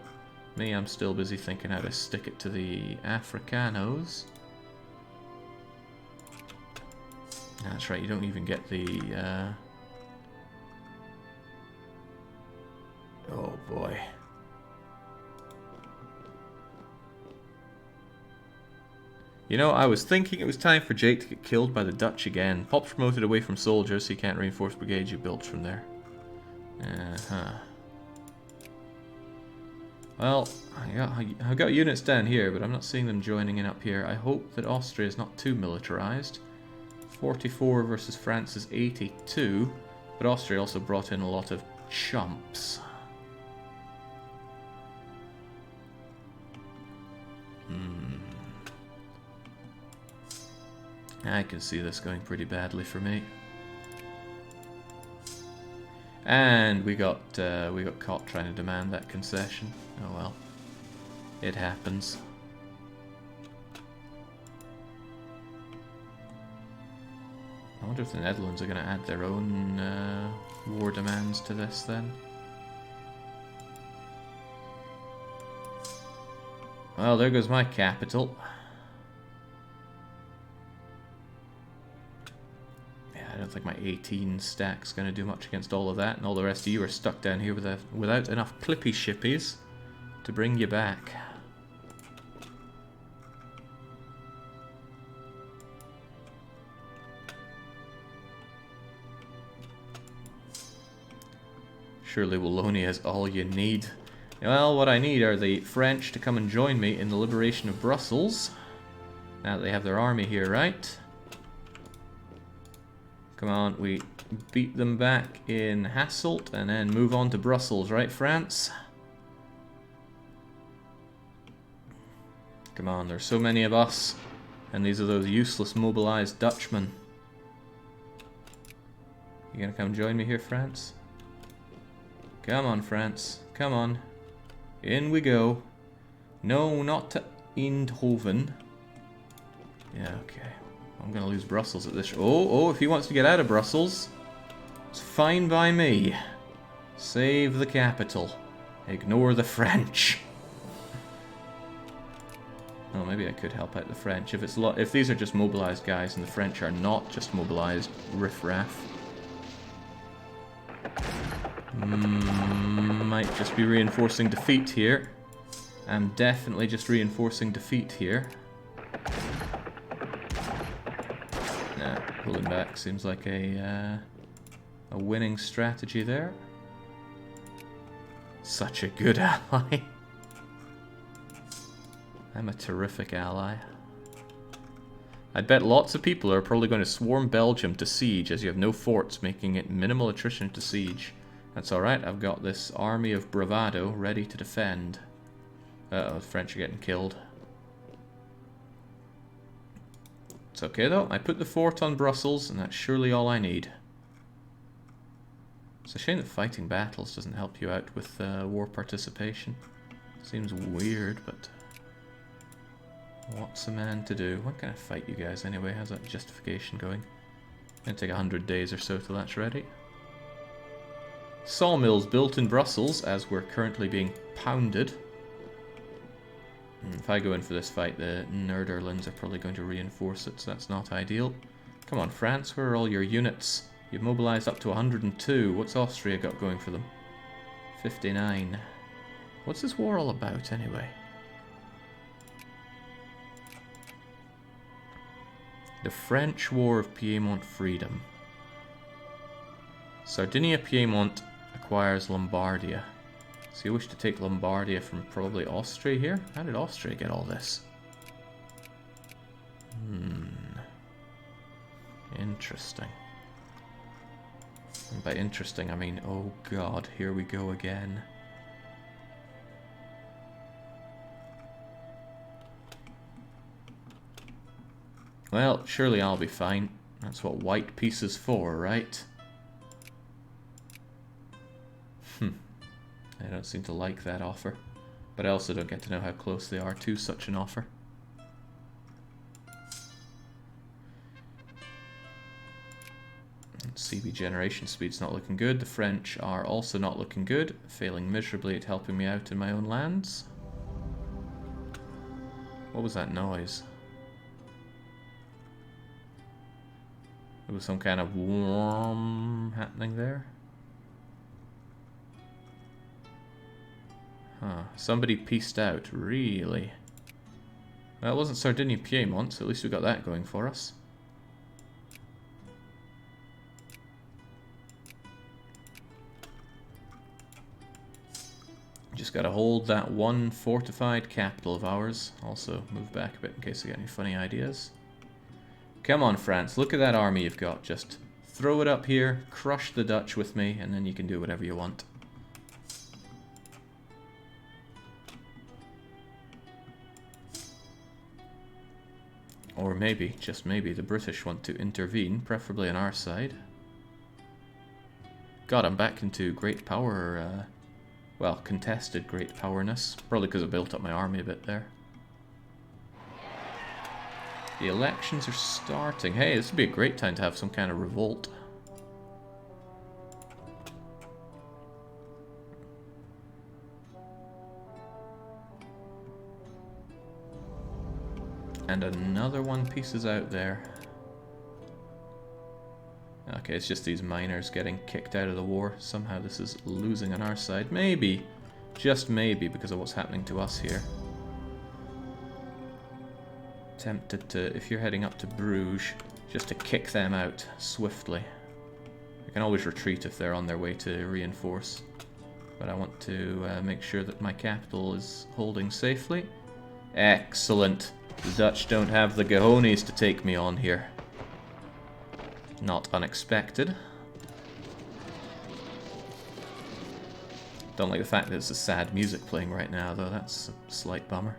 Me, I'm still busy thinking how to stick it to the Africanos. That's right, you don't even get the... Oh boy. You know, I was thinking it was time for Jake to get killed by the Dutch again. Pop's promoted away from soldiers, so you can't reinforce brigades you built from there. Well, I got units down here, but I'm not seeing them joining in up here. I hope that Austria is not too militarized. 44 versus France is 82, but Austria also brought in a lot of chumps. I can see this going pretty badly for me. And we got caught trying to demand that concession. Oh well, it happens. I wonder if the Netherlands are going to add their own war demands to this then. Well, there goes my capital. Yeah, I don't think my 18 stack's going to do much against all of that, and all the rest of you are stuck down here without enough clippy shippies to bring you back. Surely Wallonia is all you need. Well, what I need are the French to come and join me in the liberation of Brussels. Now that they have their army here, right? Come on, we beat them back in Hasselt and then move on to Brussels, right, France? Come on, there's so many of us, and these are those useless mobilized Dutchmen. You gonna come join me here, France? Come on, France. Come on. In we go. No, not to Eindhoven. Yeah, okay. I'm gonna lose Brussels at this. Oh, if he wants to get out of Brussels, it's fine by me. Save the capital. Ignore the French. Oh, maybe I could help out the French. If these are just mobilized guys and the French are not just mobilized riffraff. Might just be reinforcing defeat here. I'm definitely just reinforcing defeat here. Nah, pulling back seems like a winning strategy there. Such a good ally. I'm a terrific ally. I'd bet lots of people are probably going to swarm Belgium to siege, as you have no forts, making it minimal attrition to siege. That's alright, I've got this army of bravado ready to defend. Uh-oh, the French are getting killed. It's okay though, I put the fort on Brussels, and that's surely all I need. It's a shame that fighting battles doesn't help you out with war participation. Seems weird, but what's a man to do? When can I fight you guys anyway? How's that justification going? It'll take 100 days or so till that's ready. Sawmills built in Brussels, as we're currently being pounded. If I go in for this fight, the Nederlands are probably going to reinforce it, so that's not ideal. Come on, France, where are all your units? You've mobilized up to 102. What's Austria got going for them? 59. What's this war all about, anyway? The French War of Piedmont Freedom. Sardinia Piedmont acquires Lombardia. So you wish to take Lombardia from probably Austria here? How did Austria get all this? Interesting. And by interesting, I mean, oh god, here we go again. Well, surely I'll be fine. That's what white peace is for, right? I don't seem to like that offer. But I also don't get to know how close they are to such an offer. CB generation speed's not looking good. The French are also not looking good, failing miserably at helping me out in my own lands. What was that noise? There was some kind of worm happening there. Huh, somebody pieced out, really? Well, it wasn't Sardinia Piedmont, so at least we got that going for us. Just gotta hold that one fortified capital of ours. Also, move back a bit in case I get any funny ideas. Come on, France, look at that army you've got. Just throw it up here, crush the Dutch with me, and then you can do whatever you want. Or maybe, just maybe, the British want to intervene, preferably on our side. God, I'm back into great power, well, contested great powerness. Probably because I built up my army a bit there. The elections are starting. Hey, this would be a great time to have some kind of revolt. And another one pieces out there. Okay, it's just these miners getting kicked out of the war. Somehow this is losing on our side. Maybe, just maybe, because of what's happening to us here. Tempted to, if you're heading up to Bruges, just to kick them out swiftly. I can always retreat if they're on their way to reinforce. But I want to make sure that my capital is holding safely. Excellent. The Dutch don't have the cojones to take me on here. Not unexpected. Don't like the fact that it's a sad music playing right now, though. That's a slight bummer.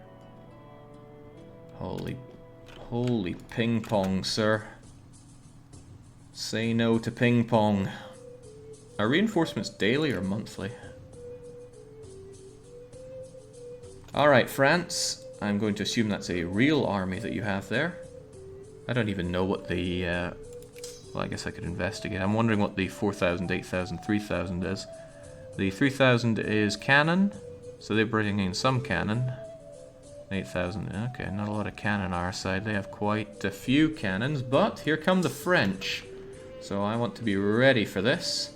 Holy ping pong, sir. Say no to ping pong. Are reinforcements daily or monthly? Alright, France. I'm going to assume that's a real army that you have there. I don't even know what the... well, I guess I could investigate. I'm wondering what the 4,000, 8,000, 3,000 is. The 3,000 is cannon, so they're bringing in some cannon. 8,000, okay, not a lot of cannon on our side. They have quite a few cannons, but here come the French. So I want to be ready for this.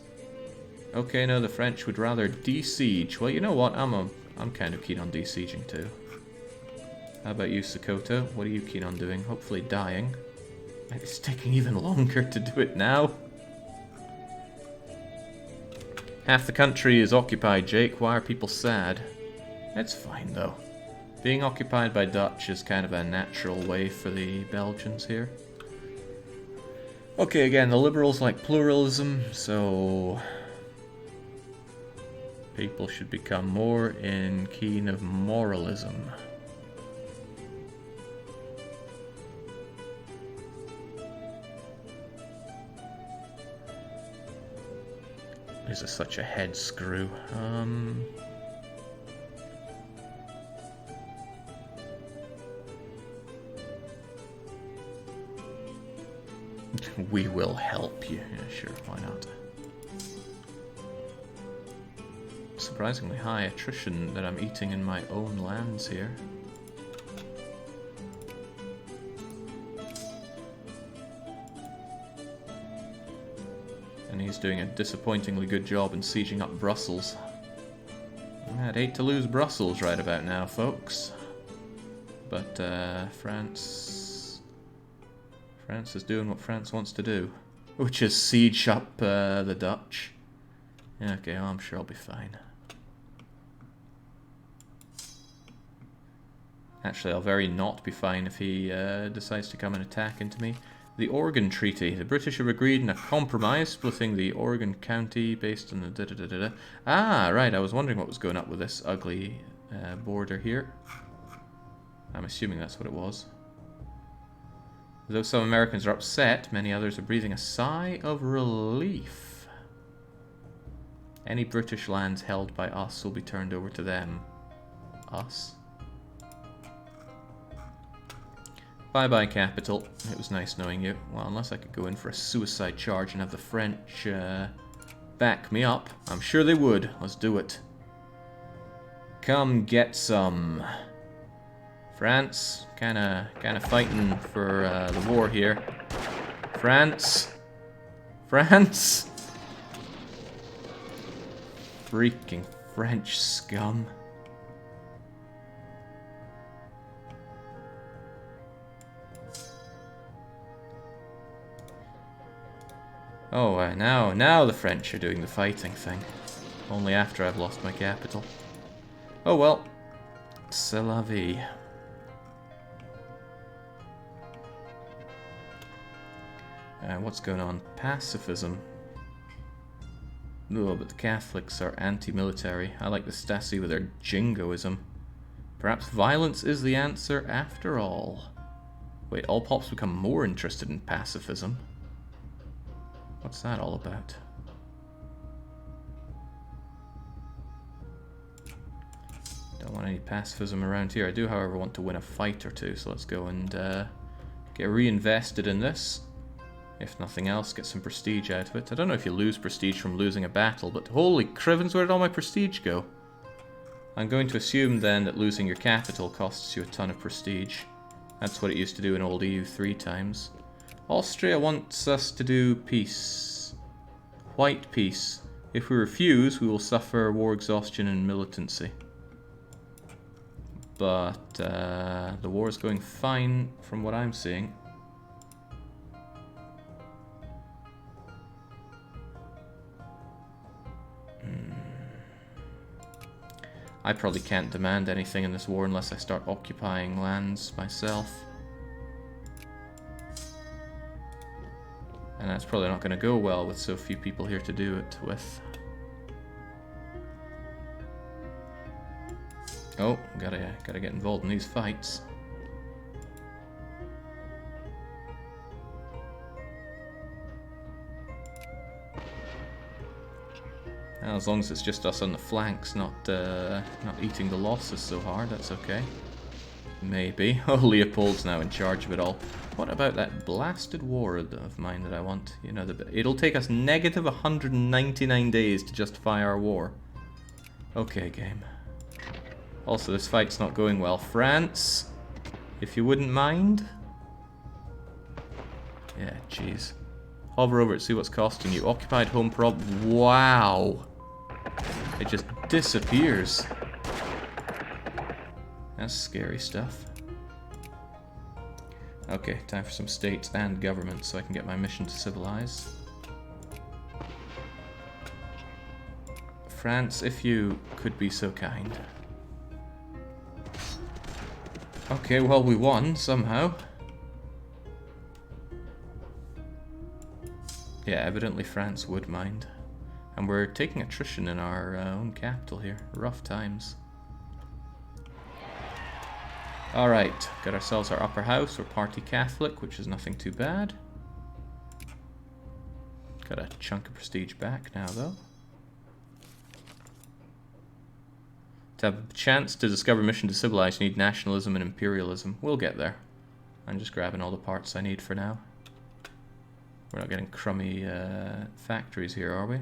Okay, no, the French would rather de-siege. Well, you know what? I'm kind of keen on de-sieging too. How about you, Sokoto? What are you keen on doing? Hopefully dying. Maybe it's taking even longer to do it now. Half the country is occupied, Jake. Why are people sad? It's fine, though. Being occupied by Dutch is kind of a natural way for the Belgians here. Okay, again, the liberals like pluralism, so... people should become more keen of moralism. This is such a head screw. We will help you. Yeah, sure, why not? Surprisingly high attrition that I'm eating in my own lands here. And he's doing a disappointingly good job in sieging up Brussels. I'd hate to lose Brussels right about now, folks. But France is doing what France wants to do, which is siege up the Dutch. Yeah, okay, well, I'm sure I'll be fine. Actually, I'll very not be fine if he decides to come and attack into me. The Oregon Treaty. The British have agreed in a compromise, splitting the Oregon County based on the da-da-da-da-da. Ah, right, I was wondering what was going up with this ugly border here. I'm assuming that's what it was. Though some Americans are upset, many others are breathing a sigh of relief. Any British lands held by us will be turned over to them. Us? Bye-bye, capital. It was nice knowing you. Well, unless I could go in for a suicide charge and have the French back me up. I'm sure they would. Let's do it. Come get some. France, kind of fighting for the war here. France. France. Freaking French scum. Oh, now the French are doing the fighting thing. Only after I've lost my capital. Oh well. C'est la vie. What's going on? Pacifism. No, but the Catholics are anti-military. I like the Stasi with their jingoism. Perhaps violence is the answer after all. Wait, all pops become more interested in pacifism. What's that all about? Don't want any pacifism around here. I do, however, want to win a fight or two, so let's go and get reinvested in this. If nothing else, get some prestige out of it. I don't know if you lose prestige from losing a battle, but holy crivens, where did all my prestige go? I'm going to assume then that losing your capital costs you a ton of prestige. That's what it used to do in old EU3 times. Austria wants us to do peace. White peace. If we refuse, we will suffer war exhaustion and militancy. But the war is going fine from what I'm seeing. I probably can't demand anything in this war unless I start occupying lands myself. And that's probably not going to go well with so few people here to do it with. Oh, gotta get involved in these fights. Well, as long as it's just us on the flanks, not eating the losses so hard, that's okay. Maybe. Oh, Leopold's now in charge of it all. What about that blasted war of mine that I want? You know, it'll take us negative 199 days to justify our war. Okay, game. Also, this fight's not going well. France, if you wouldn't mind. Yeah, jeez. Hover over it, see what's costing you. Occupied home prob. Wow. It just disappears. That's scary stuff. Okay, time for some states and governments so I can get my mission to civilize. France, if you could be so kind. Okay, well, we won somehow. Yeah, evidently France would mind. And we're taking attrition in our own capital here. Rough times. Alright, got ourselves our upper house. We're party Catholic, which is nothing too bad. Got a chunk of prestige back now, though. To have a chance to discover mission to civilize, you need nationalism and imperialism. We'll get there. I'm just grabbing all the parts I need for now. We're not getting crummy factories here, are we?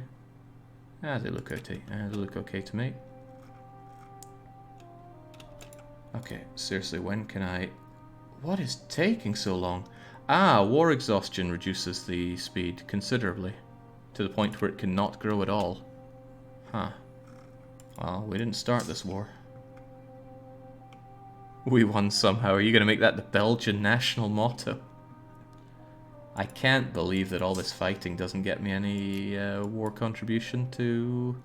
Ah, they look okay. They look okay to me. Okay, seriously, when can I... What is taking so long? Ah, war exhaustion reduces the speed considerably. To the point where it cannot grow at all. Huh. Well, we didn't start this war. We won somehow. Are you going to make that the Belgian national motto? I can't believe that all this fighting doesn't get me any war contribution to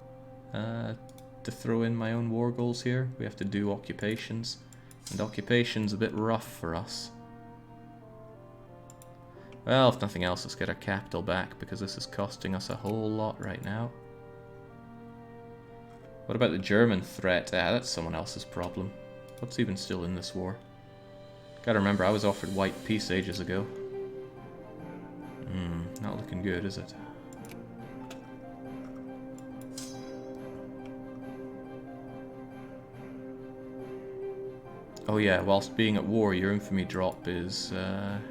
throw in my own war goals here. We have to do occupations, and occupation's a bit rough for us. Well, if nothing else, let's get our capital back, because this is costing us a whole lot right now. What about the German threat? Ah, that's someone else's problem. What's even still in this war? Gotta remember, I was offered white peace ages ago. Not looking good, is it? Oh yeah, whilst being at war, your infamy drop is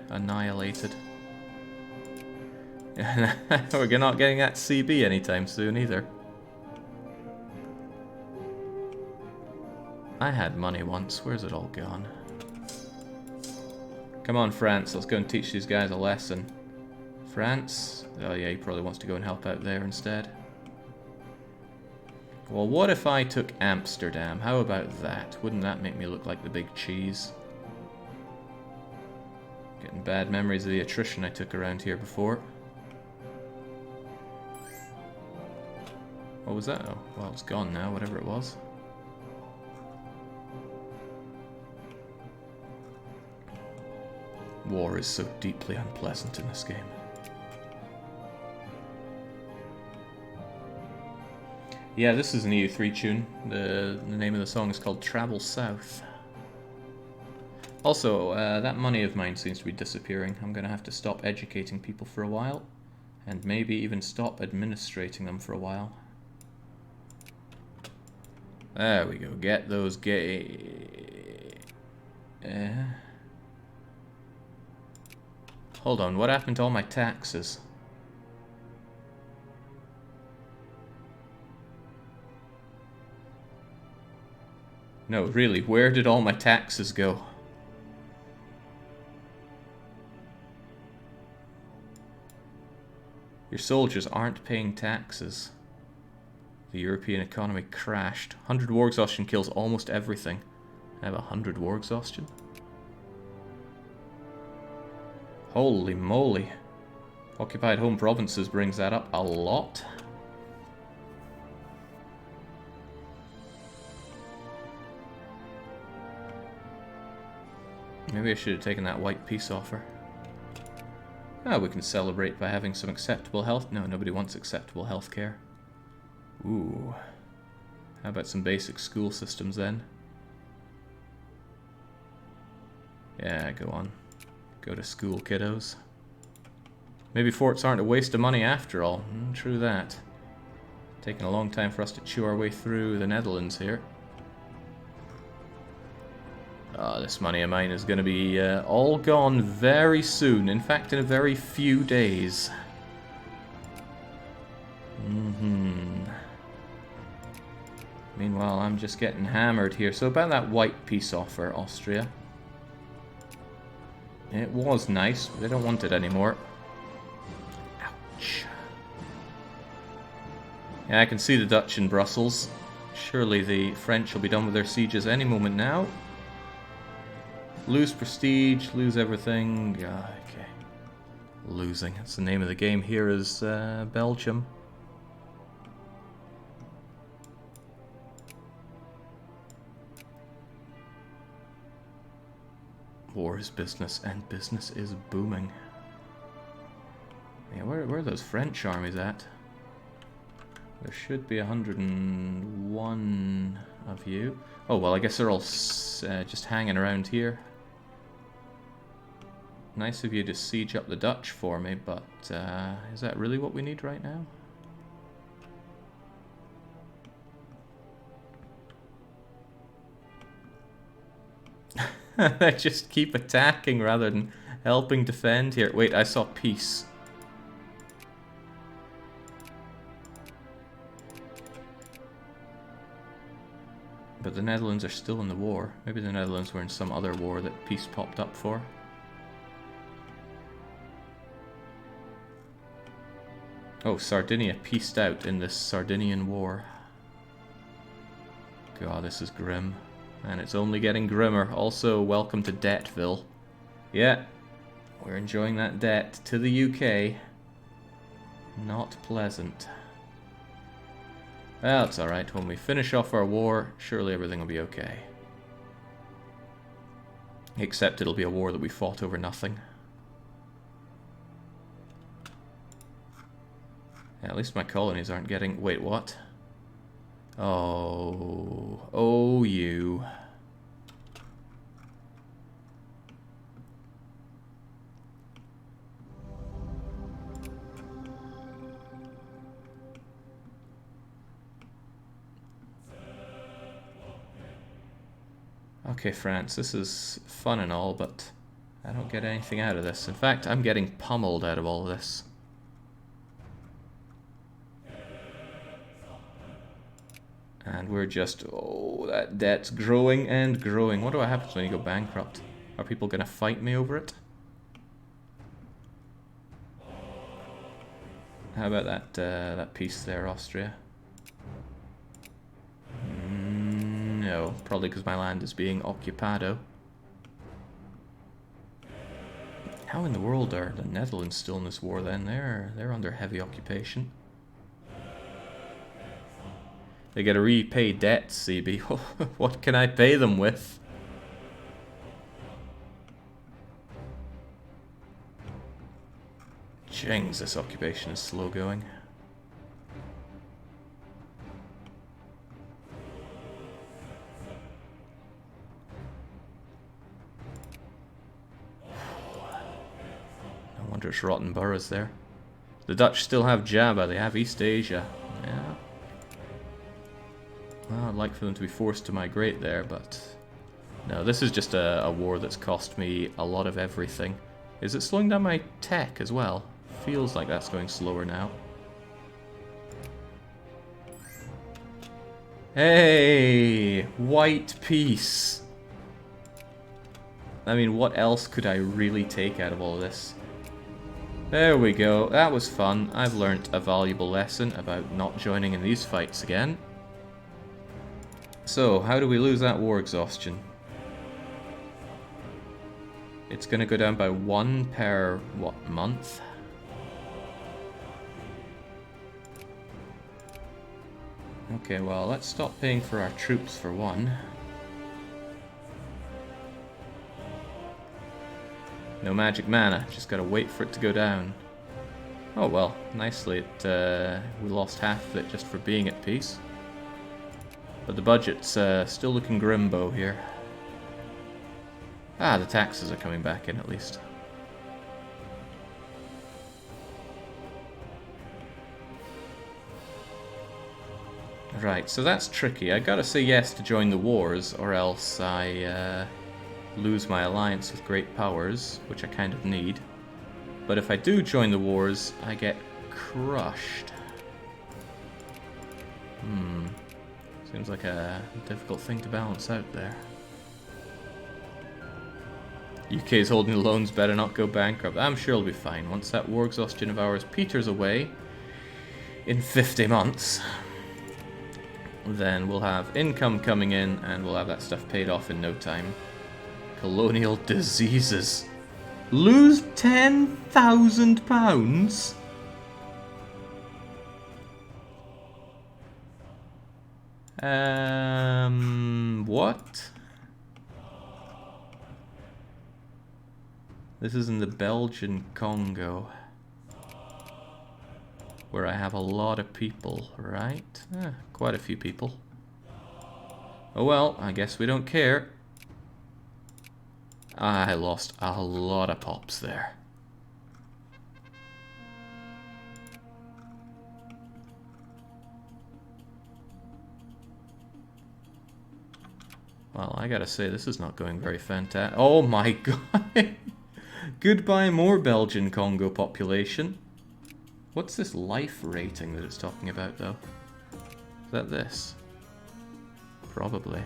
annihilated. We're not getting that CB anytime soon either. I had money once, where's it all gone? Come on, France, let's go and teach these guys a lesson. France? Oh yeah, he probably wants to go and help out there instead. Well, what if I took Amsterdam? How about that? Wouldn't that make me look like the big cheese? Getting bad memories of the attrition I took around here before. What was that? Oh, well, it's gone now, whatever it was. War is so deeply unpleasant in this game. Yeah, this is an EU3 tune. The name of the song is called Travel South. Also, that money of mine seems to be disappearing. I'm going to have to stop educating people for a while. And maybe even stop administrating them for a while. There we go. Get those hold on, what happened to all my taxes? No, really, where did all my taxes go? Your soldiers aren't paying taxes. The European economy crashed. 100 war exhaustion kills almost everything. I have 100 war exhaustion? Holy moly. Occupied home provinces brings that up a lot. Maybe I should have taken that white peace offer. Ah, we can celebrate by having some acceptable health. No, nobody wants acceptable health care. Ooh. How about some basic school systems then? Yeah, go on. Go to school, kiddos. Maybe forts aren't a waste of money after all. True that. Taking a long time for us to chew our way through the Netherlands here. This money of mine is going to be all gone very soon. In fact, in a very few days. Meanwhile, I'm just getting hammered here. So about that white peace offer, Austria. It was nice, but they don't want it anymore. Ouch. Yeah, I can see the Dutch in Brussels. Surely the French will be done with their sieges any moment now. Lose prestige, lose everything. Okay. Losing. That's the name of the game. Here is Belgium. War is business, and business is booming. Yeah, where are those French armies at? There should be 101 of you. Oh, well, I guess they're all just hanging around here. Nice of you to siege up the Dutch for me, but is that really what we need right now? They just keep attacking rather than helping defend here. Wait, I saw peace. But the Netherlands are still in the war. Maybe the Netherlands were in some other war that peace popped up for. Oh, Sardinia pieced out in this Sardinian war. God, this is grim. And it's only getting grimmer. Also, welcome to Debtville. Yeah, we're enjoying that debt to the UK. Not pleasant. Well, it's alright. When we finish off our war, surely everything will be okay. Except it'll be a war that we fought over nothing. Yeah, at least my colonies aren't getting... Wait, what? Oh, you. Okay, France, this is fun and all, but I don't get anything out of this. In fact, I'm getting pummeled out of all this. And we're just, oh, that debt's growing and growing. What do I happen when you go bankrupt? Are people going to fight me over it? How about that piece there, Austria? No, probably because my land is being occupado. How in the world are the Netherlands still in this war then? They're under heavy occupation. They gotta repay debts, CB. What can I pay them with? Jings, this occupation is slow going. dangerous rotten boroughs there. The Dutch still have Java, they have East Asia. Yeah. Well, I'd like for them to be forced to migrate there, but... No, this is just a war that's cost me a lot of everything. Is it slowing down my tech as well? Feels like that's going slower now. Hey! White peace! I mean, what else could I really take out of all of this? There we go. That was fun. I've learnt a valuable lesson about not joining in these fights again. So, how do we lose that war exhaustion? It's going to go down by 1 per, what, month? Okay, well, let's stop paying for our troops for one. No magic mana, just gotta wait for it to go down. Oh well, nicely, we lost half of it just for being at peace. But the budget's still looking grimbo here. Ah, the taxes are coming back in at least. Right, so that's tricky. I gotta say yes to join the wars, or else I lose my alliance with great powers, which I kind of need. But if I do join the wars, I get crushed. Seems like a difficult thing to balance out there. UK's holding the loans, better not go bankrupt. I'm sure it'll be fine once that war exhaustion of ours peters away in 50 months. Then we'll have income coming in and we'll have that stuff paid off in no time. Colonial diseases. Lose £10,000? What? This is in the Belgian Congo, where I have a lot of people, right? Quite a few people. Oh well, I guess we don't care. I lost a lot of pops there. Well, I gotta say, this is not going very fantastic. Oh my god! Goodbye more Belgian Congo population. What's this life rating that it's talking about, though? Is that this? Probably.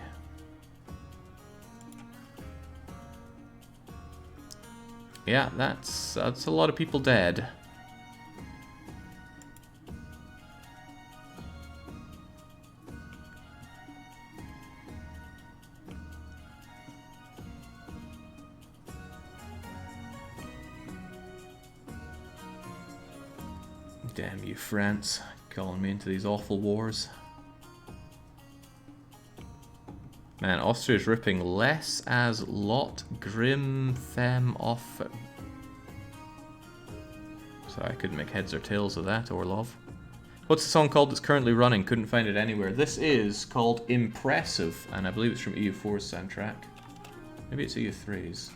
Yeah, that's a lot of people dead. Damn you, France, calling me into these awful wars. Man, Austria's ripping less as lot grim them off. Sorry, I couldn't make heads or tails of that, Orlov. What's the song called that's currently running? Couldn't find it anywhere. This is called Impressive, and I believe it's from EU4's soundtrack. Maybe it's EU3's.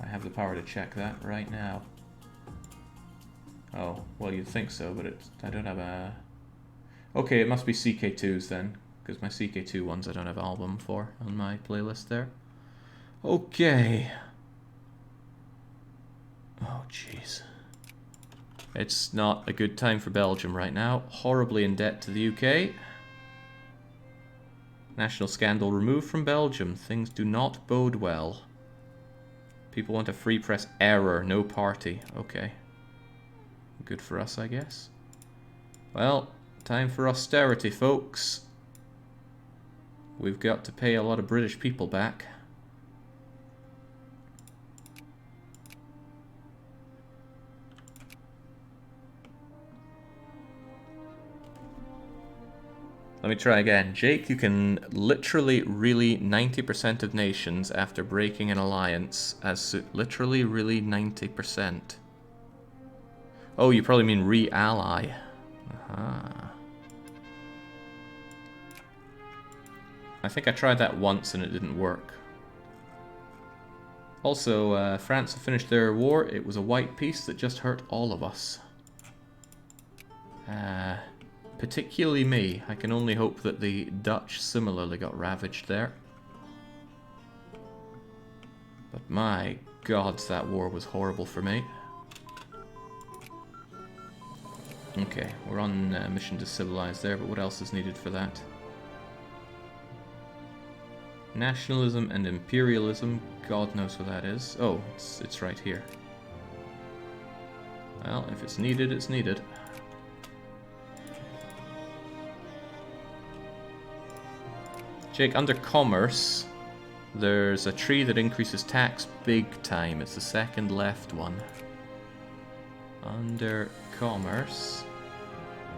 I have the power to check that right now. Oh, well, you'd think so, but I don't have a... Okay, it must be CK2's then, because my CK2 ones I don't have album for on my playlist there. Okay. Oh, jeez. It's not a good time for Belgium right now. Horribly in debt to the UK. National scandal removed from Belgium. Things do not bode well. People want a free press. Error, no party. Okay. Good for us, I guess. Well, time for austerity, folks. We've got to pay a lot of British people back. Let me try again. Jake, you can literally really 90% of nations after breaking an alliance as literally really 90%. Oh, you probably mean re-ally. Aha. I think I tried that once and it didn't work. Also, France have finished their war. It was a white peace that just hurt all of us. Particularly me. I can only hope that the Dutch similarly got ravaged there. But my God, that war was horrible for me. Okay, we're on a mission to civilize there, but what else is needed for that? Nationalism and imperialism, God knows what that is. Oh, it's right here. Well, if it's needed, it's needed. Jake, under commerce, there's a tree that increases tax big time. It's the second left one. Under commerce,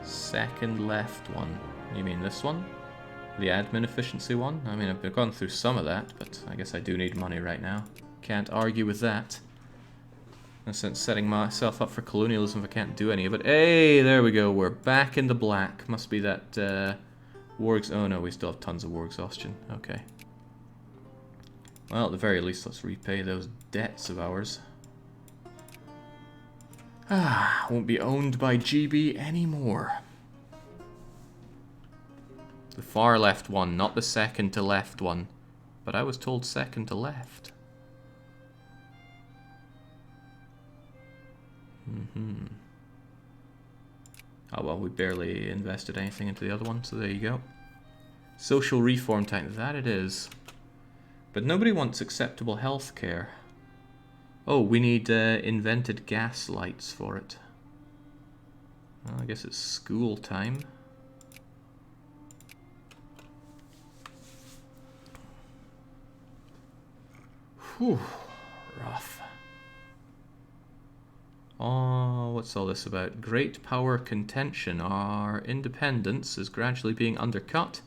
second left one. You mean this one? The admin efficiency one? I mean, I've gone through some of that, but I guess I do need money right now. Can't argue with that. In a sense, setting myself up for colonialism if I can't do any of it. Hey, there we go. We're back in the black. Must be that war oh no, we still have tons of war exhaustion. Okay. Well, at the very least, let's repay those debts of ours. Won't be owned by GB anymore. The far left one, not the second to left one. But I was told second to left. Oh well, we barely invested anything into the other one, so there you go. Social reform time, that it is. But nobody wants acceptable health care. Oh, we need invented gas lights for it. Well, I guess it's school time. Whew, rough. Oh, what's all this about? Great power contention. Our independence is gradually being undercut.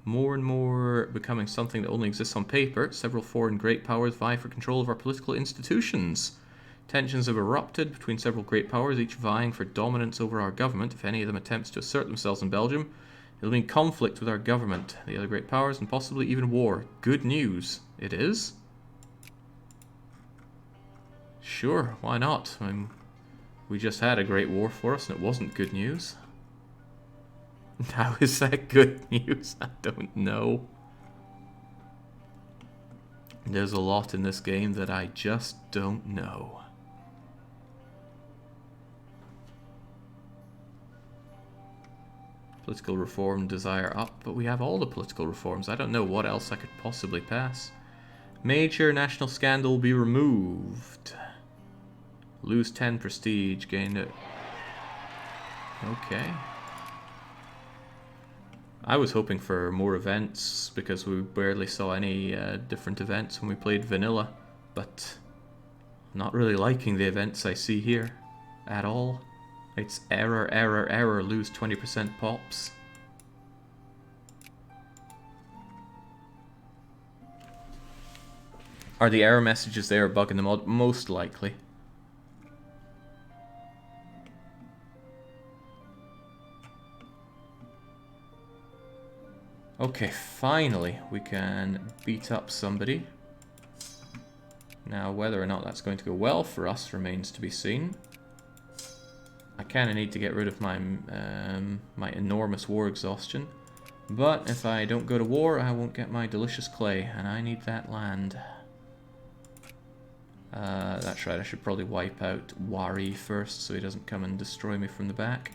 More and more becoming something that only exists on paper. Several foreign great powers vie for control of our political institutions. Tensions have erupted between several great powers, each vying for dominance over our government. If any of them attempts to assert themselves in Belgium, it'll mean conflict with our government, the other great powers, and possibly even war. Good news. It is? Sure, why not? I mean, we just had a great war for us and it wasn't good news. How is that good news? I don't know. There's a lot in this game that I just don't know. Political reform desire up, but we have all the political reforms. I don't know what else I could possibly pass. Major national scandal will be removed. Lose 10 prestige, gain it. Okay. I was hoping for more events because we barely saw any different events when we played vanilla, but not really liking the events I see here at all. It's error, error, error, lose 20% pops. Are the error messages there bugging the mod? Most likely. Okay, finally we can beat up somebody. Now, whether or not that's going to go well for us remains to be seen. I kind of need to get rid of my my enormous war exhaustion. But if I don't go to war, I won't get my delicious clay, and I need that land. That's right, I should probably wipe out Wari first so he doesn't come and destroy me from the back.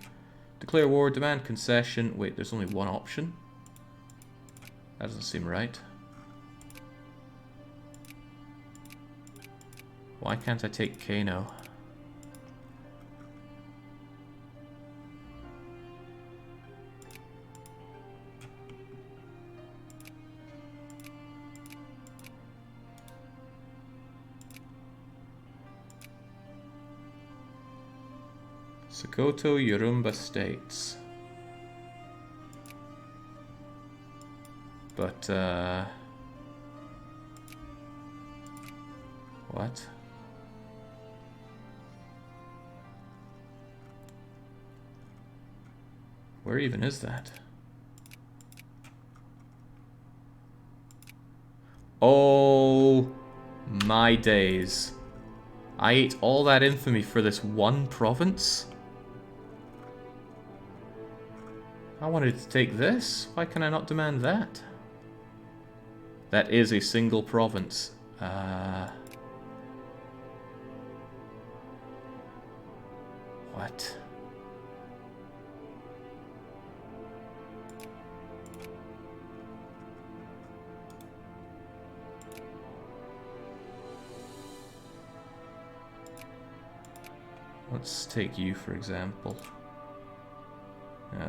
Declare war, demand concession. Wait, there's only one option? That doesn't seem right. Why can't I take Kano? Sokoto Yorumba States. But, what? Where even is that? Oh My days. I ate all that infamy for this one province? I wanted to take this. Why can I not demand that? That is a single province. What? Let's take you, for example.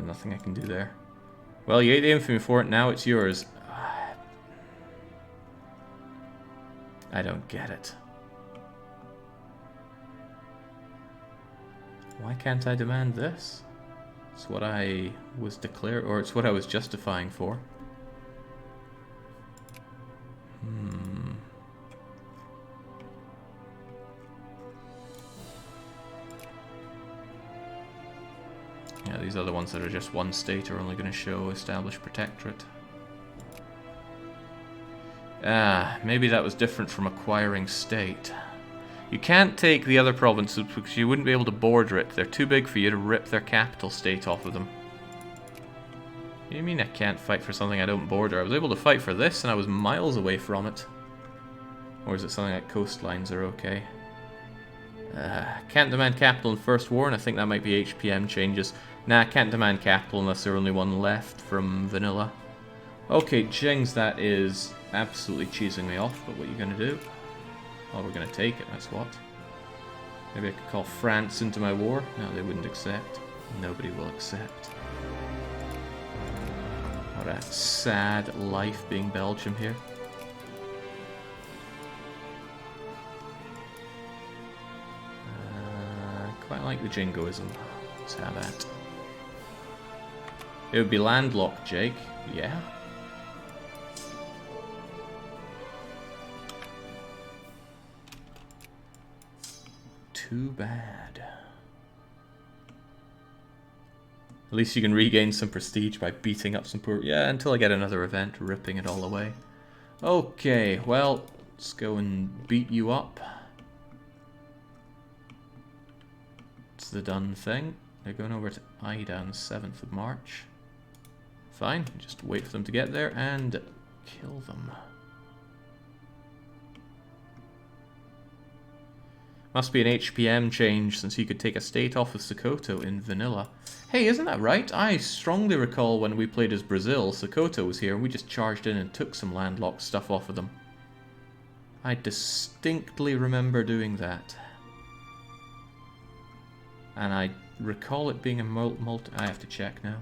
Nothing I can do there. Well, you ate the infamy for it, now it's yours. I don't get it. Why can't I demand this? It's what I was declared, or it's what I was justifying for. Yeah, these other ones that are just one state are only going to show established protectorate. Maybe that was different from acquiring state. You can't take the other provinces because you wouldn't be able to border it. They're too big for you to rip their capital state off of them. What do you mean I can't fight for something I don't border? I was able to fight for this and I was miles away from it. Or is it something like coastlines are okay? Can't demand capital in First War, and I think that might be HPM changes. Nah, can't demand capital unless there's only one left from vanilla. Okay, Jings, that is absolutely cheesing me off, but what are you going to do? Well, we're going to take it, that's what. Maybe I could call France into my war? No, they wouldn't accept. Nobody will accept. What a sad life being Belgium here. Quite like the jingoism. Let's have that. It would be landlocked, Jake. Yeah. Too bad. At least you can regain some prestige by beating up some poor... Yeah, until I get another event, ripping it all away. Okay, well, let's go and beat you up. It's the done thing. They're going over to Ida on the 7th of March. Fine, just wait for them to get there and kill them. Must be an HPM change, since you could take a state off of Sokoto in vanilla. Hey, isn't that right? I strongly recall when we played as Brazil, Sokoto was here, and we just charged in and took some landlocked stuff off of them. I distinctly remember doing that. And I recall it being a I have to check now.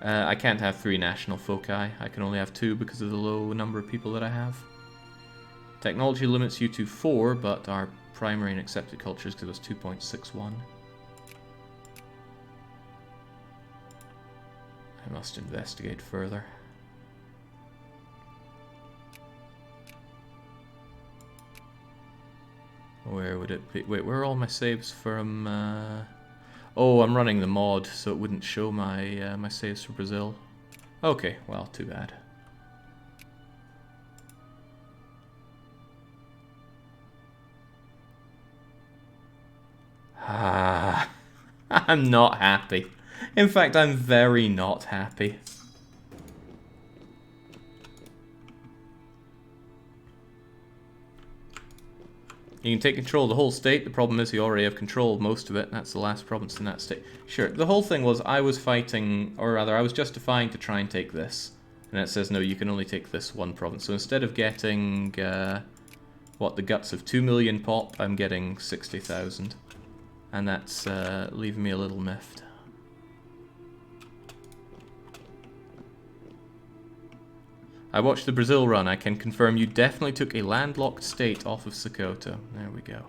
I can't have 3 national foci. I can only have 2 because of the low number of people that I have. Technology limits you to 4, but our primary and accepted cultures give us 2.61. I must investigate further. Where would it be? Wait, where are all my saves from? Oh, I'm running the mod, so it wouldn't show my my saves for Brazil. Okay, well, too bad. I'm not happy. In fact, I'm very not happy. You can take control of the whole state. The problem is you already have control of most of it. That's the last province in that state. Sure, the whole thing was I was fighting, or rather I was justifying to try and take this. And it says, no, you can only take this one province. So instead of getting, what, the guts of 2 million pop, I'm getting 60,000. And that's leaving me a little miffed. I watched the Brazil run. I can confirm you definitely took a landlocked state off of Sokoto. There we go.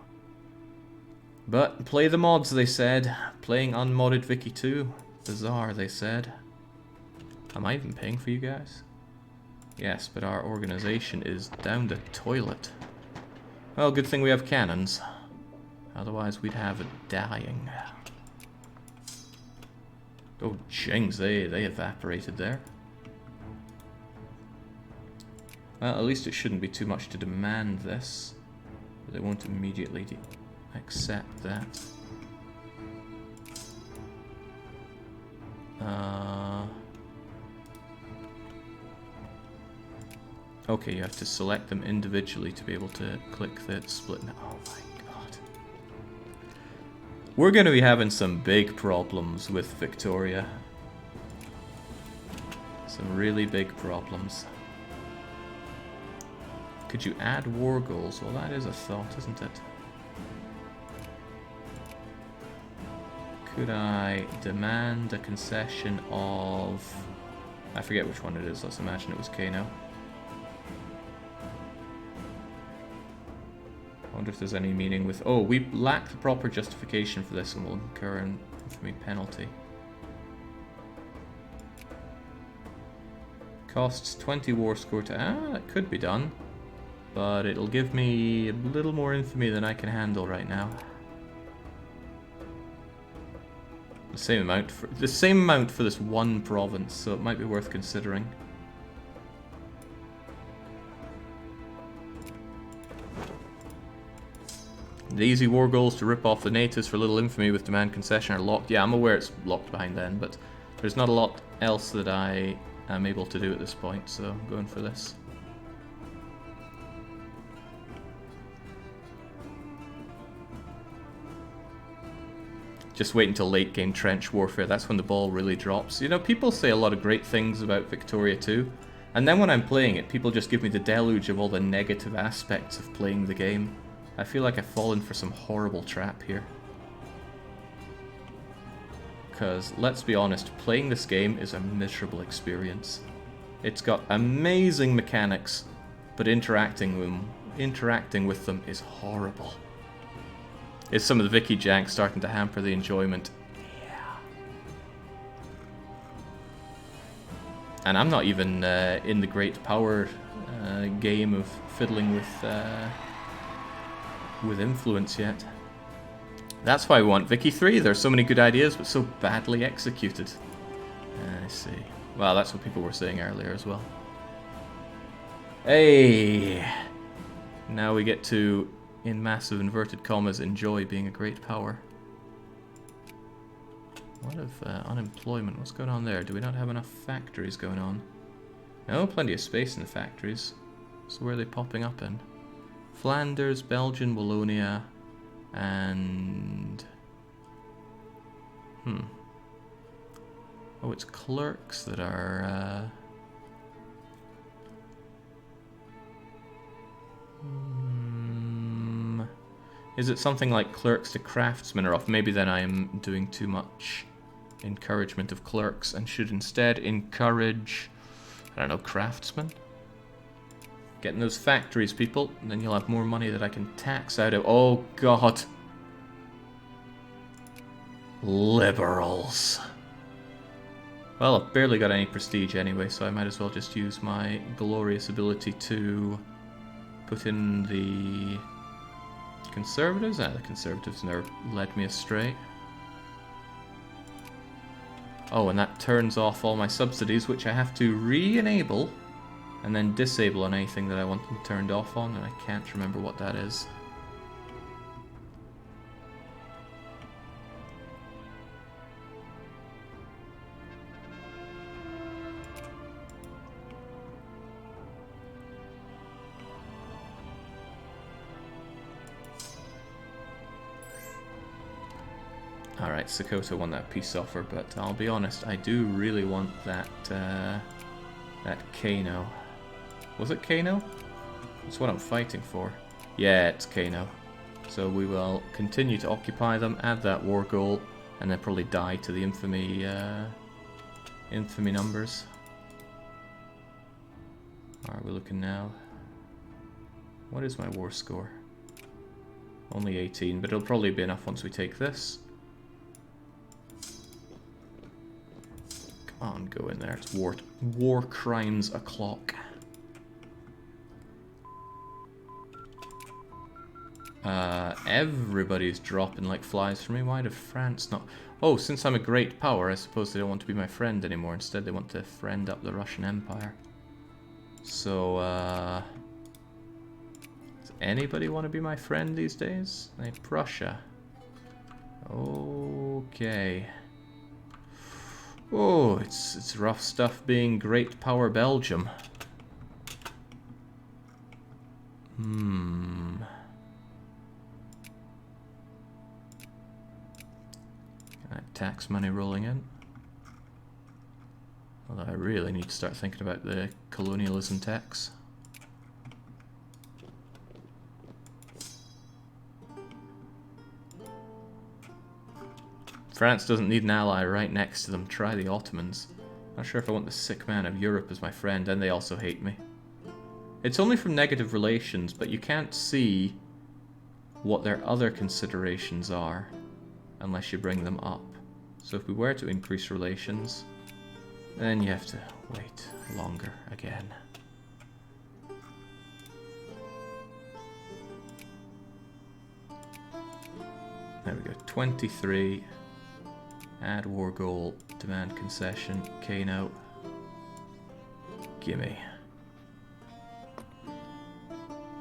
But play the mods, they said. Playing unmodded Vicky 2. Bizarre, they said. Am I even paying for you guys? Yes, but our organization is down the toilet. Well, good thing we have cannons. Otherwise, we'd have it dying. Oh, jings, they evaporated there. Well, at least it shouldn't be too much to demand this. They won't immediately accept that. Okay, you have to select them individually to be able to click the split. Oh my god. We're going to be having some big problems with Victoria. Some really big problems. Could you add war goals? Well, that is a thought, isn't it? Could I demand a concession of... I forget which one it is. Let's imagine it was Kano. I wonder if there's any meaning with... Oh, we lack the proper justification for this and will incur an infamy penalty. Costs 20 war score to... Ah, that could be done. But it'll give me a little more infamy than I can handle right now. The same amount for this one province, so it might be worth considering. The easy war goals to rip off the natives for little infamy with demand concession are locked. Yeah, I'm aware it's locked behind then, but there's not a lot else that I am able to do at this point, so I'm going for this. Just wait until late game trench warfare, that's when the ball really drops. You know, people say a lot of great things about Victoria 2, and then when I'm playing it, people just give me the deluge of all the negative aspects of playing the game. I feel like I've fallen for some horrible trap here. Because, let's be honest, playing this game is a miserable experience. It's got amazing mechanics, but interacting with them is horrible. Is some of the Vicky jank starting to hamper the enjoyment? Yeah. And I'm not even in the great power game of fiddling with influence yet. That's why we want Vicky 3. There's so many good ideas, but so badly executed. I see. Well, that's what people were saying earlier as well. Hey! Now we get to, in massive inverted commas, enjoy being a great power. What of unemployment? What's going on there? Do we not have enough factories going on? No, plenty of space in the factories. So where are they popping up in? Flanders, Belgium, Wallonia, and... Oh, it's clerks that are... Is it something like clerks to craftsmen are off? Maybe then I am doing too much encouragement of clerks and should instead encourage, I don't know, craftsmen? Getting those factories, people, and then you'll have more money that I can tax out of. Oh, God. Liberals. Well, I've barely got any prestige anyway, so I might as well just use my glorious ability to put in the Conservatives. The Conservatives never led me astray. Oh, and that turns off all my subsidies, which I have to re-enable and then disable on anything that I want them turned off on, and I can't remember what that is. Alright, Sokoto won that peace offer, but I'll be honest, I do really want that, that Kano. Was it Kano? That's what I'm fighting for. Yeah, it's Kano. So we will continue to occupy them, add that war goal, and then probably die to the infamy, infamy numbers. How are we looking now? What is my war score? Only 18, but it'll probably be enough once we take this. Come on, go in there. It's war crimes o'clock. Everybody's dropping like flies for me. Why did France not... Oh, since I'm a great power, I suppose they don't want to be my friend anymore. Instead, they want to friend up the Russian Empire. So, does anybody want to be my friend these days? Hey, Prussia. Okay. Oh, it's rough stuff being Great Power Belgium. Tax money rolling in. Although I really need to start thinking about the colonialism tax. France doesn't need an ally right next to them. Try the Ottomans. Not sure if I want the sick man of Europe as my friend, and they also hate me. It's only from negative relations, but you can't see what their other considerations are unless you bring them up. So if we were to increase relations, then you have to wait longer again. There we go, 23. Add war goal, demand concession, Kano. Gimme.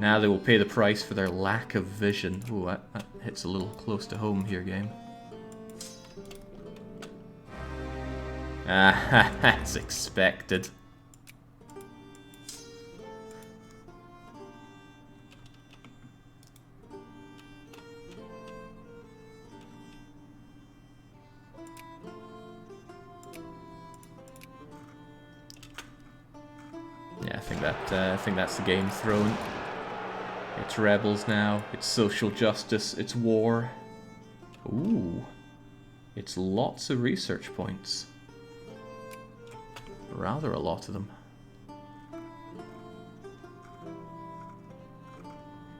Now they will pay the price for their lack of vision. Ooh, that hits a little close to home here, game. Ah, that's expected. Yeah, I think that's the game thrown. It's rebels now. It's social justice. It's war. Ooh, it's lots of research points. Rather a lot of them.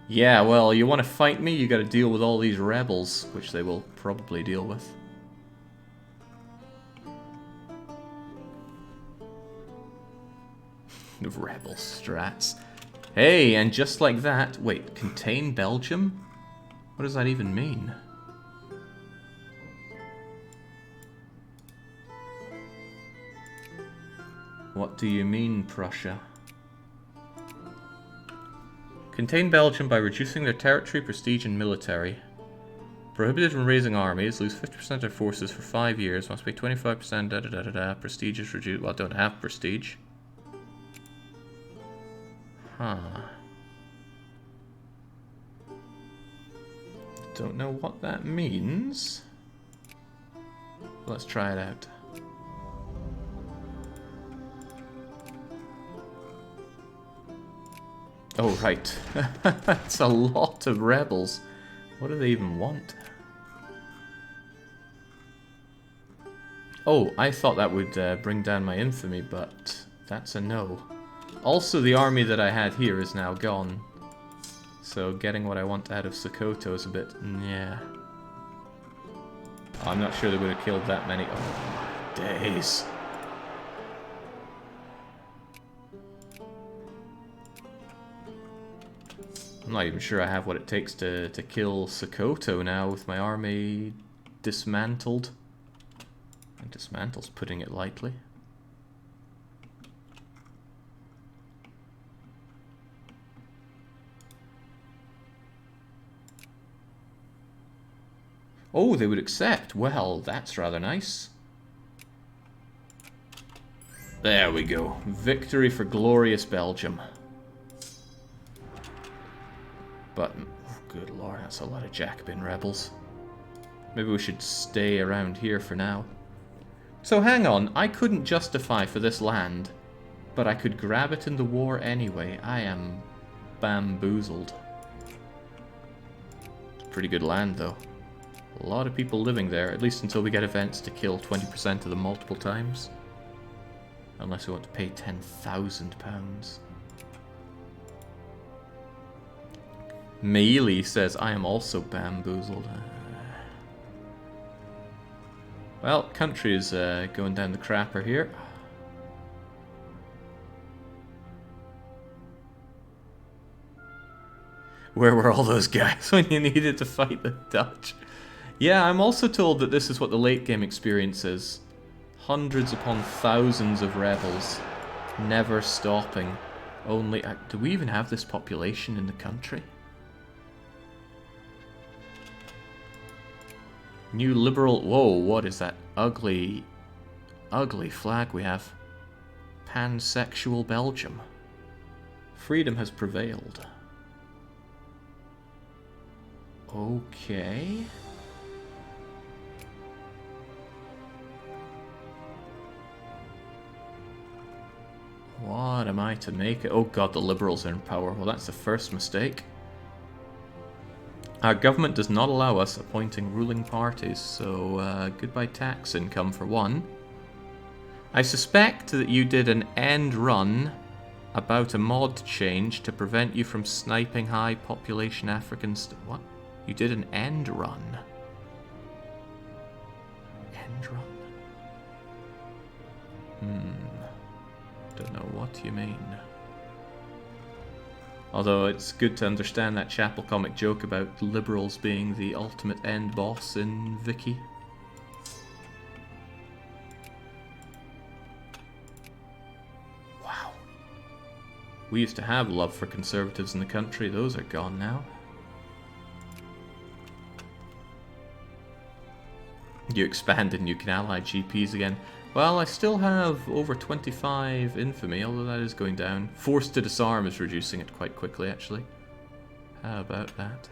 Yeah, well, you want to fight me, you got to deal with all these rebels, which they will probably deal with. The rebel strats. Hey, and just like that... Wait, contain Belgium? What does that even mean? What do you mean, Prussia? Contain Belgium by reducing their territory, prestige, and military. Prohibited from raising armies, lose 50% of their forces for 5 years, must pay 25%, da-da-da-da-da, prestige is reduced. Well, I don't have prestige. Huh. Don't know what that means. Let's try it out. Oh, right. That's a lot of rebels. What do they even want? Oh, I thought that would bring down my infamy, but that's a no. Also, the army that I had here is now gone. So getting what I want out of Sokoto is a bit... yeah. I'm not sure they would have killed that many. Oh my days. I'm not even sure I have what it takes to kill Sokoto now with my army dismantled. And dismantle's putting it lightly. Oh, they would accept. Well, that's rather nice. There we go. Victory for glorious Belgium. But, oh, good lord, that's a lot of Jacobin rebels. Maybe we should stay around here for now. So hang on, I couldn't justify for this land, but I could grab it in the war anyway. I am bamboozled. It's a pretty good land, though. A lot of people living there, at least until we get events to kill 20% of them multiple times. Unless we want to pay £10,000. Mealy says, I am also bamboozled. Well, country is going down the crapper here. Where were all those guys when you needed to fight the Dutch? Yeah, I'm also told that this is what the late game experience is. Hundreds upon thousands of rebels, never stopping. Only... do we even have this population in the country? New liberal... Whoa, what is that ugly, ugly flag we have? Pansexual Belgium. Freedom has prevailed. Okay. What am I to make it? Oh god, the Liberals are in power. Well, that's the first mistake. Our government does not allow us appointing ruling parties, so goodbye tax income for one. I suspect that you did an end run about a mod change to prevent you from sniping high population Africans. What? You did an end run. End run? Don't know what you mean. Although it's good to understand that Chapel comic joke about liberals being the ultimate end boss in Vicky. Wow. We used to have love for conservatives in the country. Those are gone now. You expanded and you can ally GPs again. Well, I still have over 25 infamy, although that is going down. Forced to disarm is reducing it quite quickly, actually. How about that?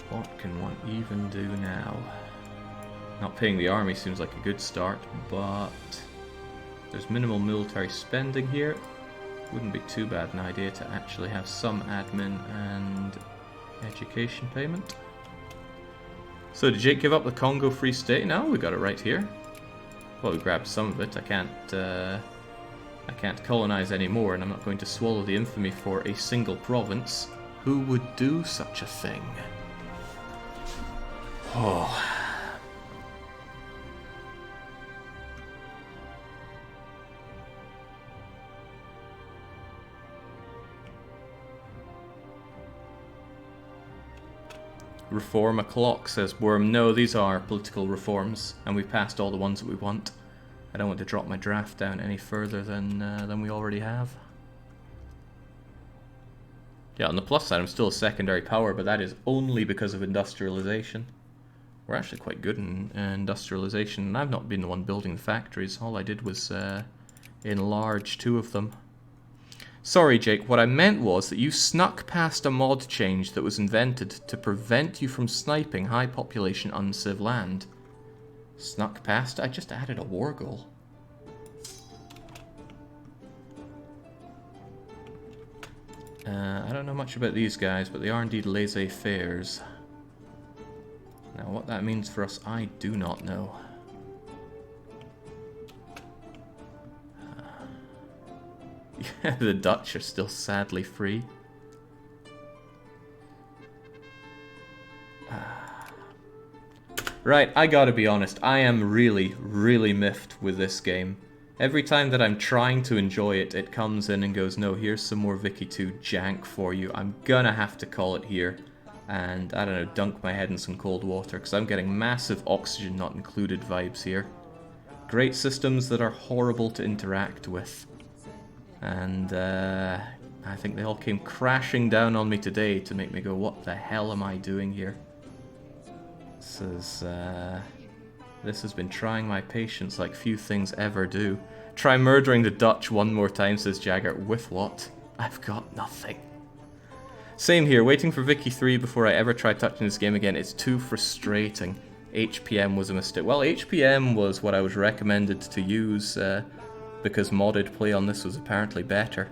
What can one even do now? Not paying the army seems like a good start, but there's minimal military spending here. Wouldn't be too bad an idea to actually have some admin and education payment. So did Jake give up the Congo Free State? No, we got it right here. Well, we grabbed some of it. I can't colonize anymore, and I'm not going to swallow the infamy for a single province. Who would do such a thing? Oh. Reform a clock, says Worm. No, these are political reforms, and we've passed all the ones that we want. I don't want to drop my draft down any further than we already have. Yeah, on the plus side, I'm still a secondary power, but that is only because of industrialization. We're actually quite good in industrialization, and I've not been the one building the factories. All I did was enlarge 2 of them. Sorry, Jake, what I meant was that you snuck past a mod change that was invented to prevent you from sniping high population unciv land. Snuck past? I just added a war goal. I don't know much about these guys, but they are indeed laissez-faires. Now, what that means for us, I do not know. Yeah, the Dutch are still sadly free. Right, I gotta be honest, I am really, really miffed with this game. Every time that I'm trying to enjoy it, it comes in and goes, no, here's some more Vicky 2 jank for you. I'm gonna have to call it here. And, I don't know, dunk my head in some cold water, because I'm getting massive oxygen not included vibes here. Great systems that are horrible to interact with. And I think they all came crashing down on me today to make me go, what the hell am I doing here? This has been trying my patience like few things ever do. Try murdering the Dutch one more time, says Jagger. With what? I've got nothing. Same here, waiting for Vicky 3 before I ever try touching this game again. It's too frustrating. HPM was a mistake. Well, HPM was what I was recommended to use because modded play on this was apparently better.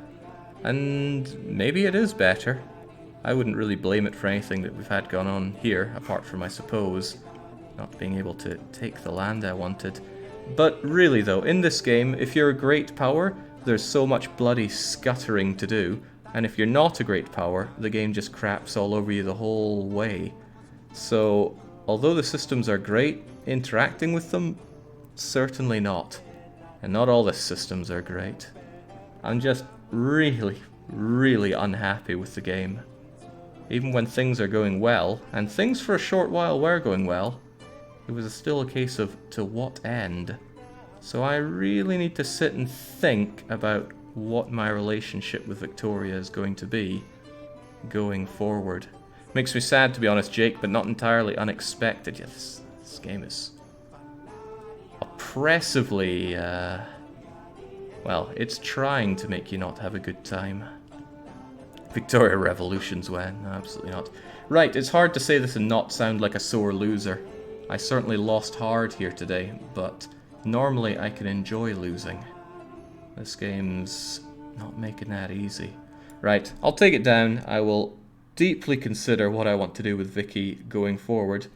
And maybe it is better. I wouldn't really blame it for anything that we've had gone on here, apart from, I suppose, not being able to take the land I wanted. But really though, in this game, if you're a great power, there's so much bloody scuttering to do, and if you're not a great power, the game just craps all over you the whole way. So, although the systems are great, interacting with them, certainly not. And not all the systems are great. I'm just really, really unhappy with the game. Even when things are going well, and things for a short while were going well, it was still a case of to what end. So I really need to sit and think about what my relationship with Victoria is going to be going forward. Makes me sad, to be honest, Jake, but not entirely unexpected. Yeah, this game is oppressively, well, it's trying to make you not have a good time. Victoria Revolutions when? No, absolutely not. Right, it's hard to say this and not sound like a sore loser. I certainly lost hard here today, but normally I can enjoy losing. This game's not making that easy. Right, I'll take it down. I will deeply consider what I want to do with Vicky going forward.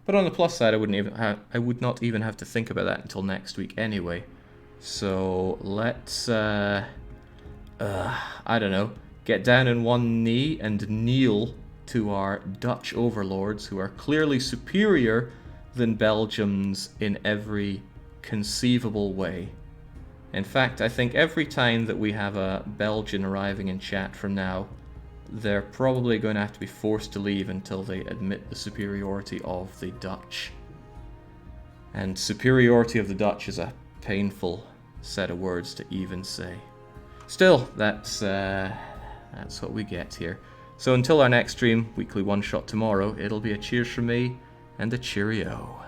But on the plus side, I would not even have to think about that until next week anyway. So let's, I don't know, get down on one knee and kneel to our Dutch overlords, who are clearly superior than Belgians in every conceivable way. In fact, I think every time that we have a Belgian arriving in chat from now, they're probably going to have to be forced to leave until they admit the superiority of the Dutch. And superiority of the Dutch is a painful set of words to even say. Still, that's what we get here. So until our next stream, weekly one-shot tomorrow, it'll be a cheers from me and a cheerio.